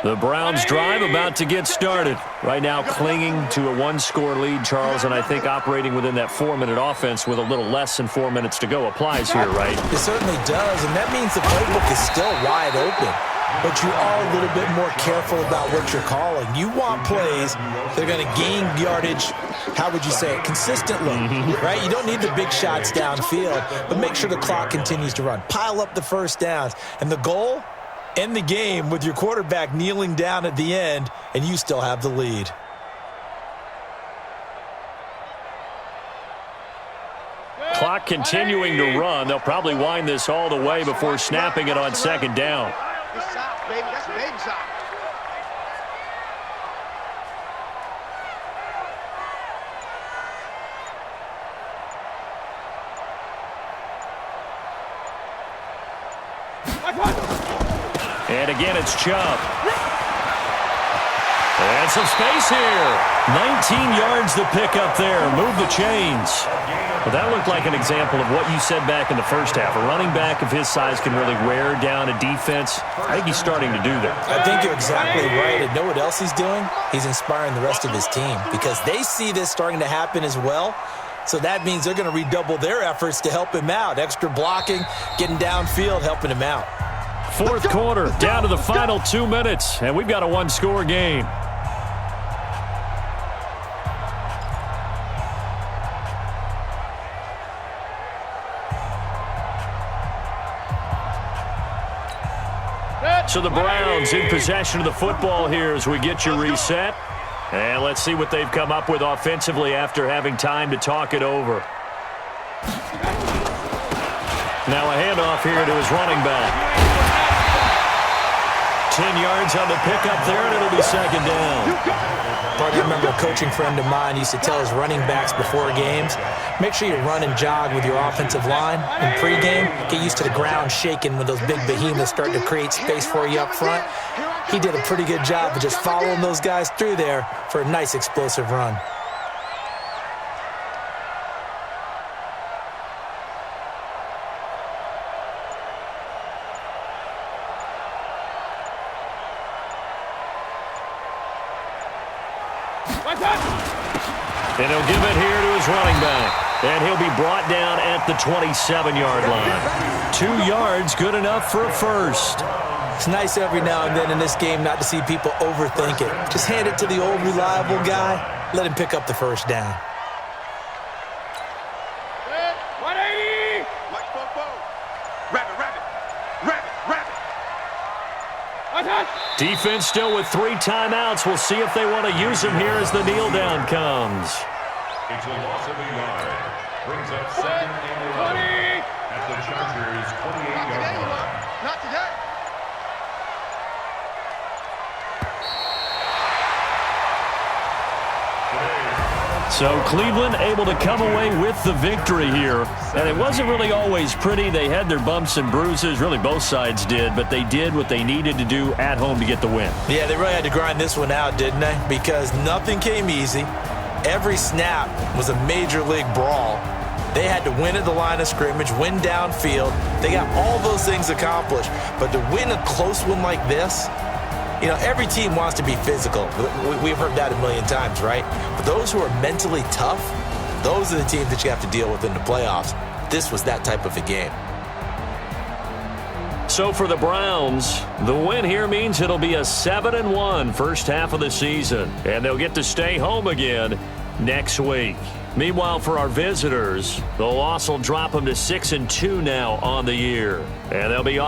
The Browns drive about to get started. Right now clinging to a 1-score lead, Charles, and I think operating within that 4-minute offense with a little less than 4 minutes to go applies here, right? It certainly does, and that means the playbook is still wide open. But you are a little bit more careful about what you're calling. You want plays that are going to gain yardage, how would you say it, consistently, right? You don't need the big shots downfield, but make sure the clock continues to run. Pile up the first downs. And the goal? End the game with your quarterback kneeling down at the end, and you still have the lead. Clock continuing to run. They'll probably wind this all the way before snapping it on 2nd down. Good stop, baby. That's a baby stop. And again, it's Chubb. And some space here. 19 yards to pick up there. Move the chains. Well, that looked like an example of what you said back in the first half. A running back of his size can really wear down a defense. I think he's starting to do that. I think you're exactly right. And know what else he's doing? He's inspiring the rest of his team because they see this starting to happen as well. So that means they're going to redouble their efforts to help him out. Extra blocking, getting downfield, helping him out. 4th quarter, down to the final 2 minutes, and we've got a 1-score game. So the Browns in possession of the football here as we get you reset. And let's see what they've come up with offensively after having time to talk it over. Now a handoff here to his running back. 10 yards on the pickup there, and it'll be second down. I remember a coaching friend of mine used to tell his running backs before games, make sure you run and jog with your offensive line in pregame. Get used to the ground shaking when those big behemoths start to create space for you up front. He did a pretty good job of just following those guys through there for a nice explosive run. And he'll give it here to his running back. And he'll be brought down at the 27-yard line. 2 yards, good enough for a first. It's nice every now and then in this game not to see people overthink it. Just hand it to the old reliable guy. Let him pick up the first down. 180! Like Bobo. Rabbit, rabbit. Rabbit, rabbit. Defense still with 3 timeouts. We'll see if they want to use them here as the kneel down comes. It's a loss of a yard. Brings up second and 11 at the Chargers' 28-yard line. Not today. So Cleveland able to come away with the victory here. And it wasn't really always pretty. They had their bumps and bruises. Really, both sides did. But they did what they needed to do at home to get the win. Yeah, they really had to grind this one out, didn't they? Because nothing came easy. Every snap was a major league brawl. They had to win at the line of scrimmage, win downfield. They got all those things accomplished. But to win a close one like this, you know, every team wants to be physical. We've heard that a million times, right? But those who are mentally tough, those are the teams that you have to deal with in the playoffs. This was that type of a game. So for the Browns, the win here means it'll be a 7-1 first half of the season. And they'll get to stay home again next week. Meanwhile, for our visitors, the loss will drop them to 6-2 now on the year. And they'll be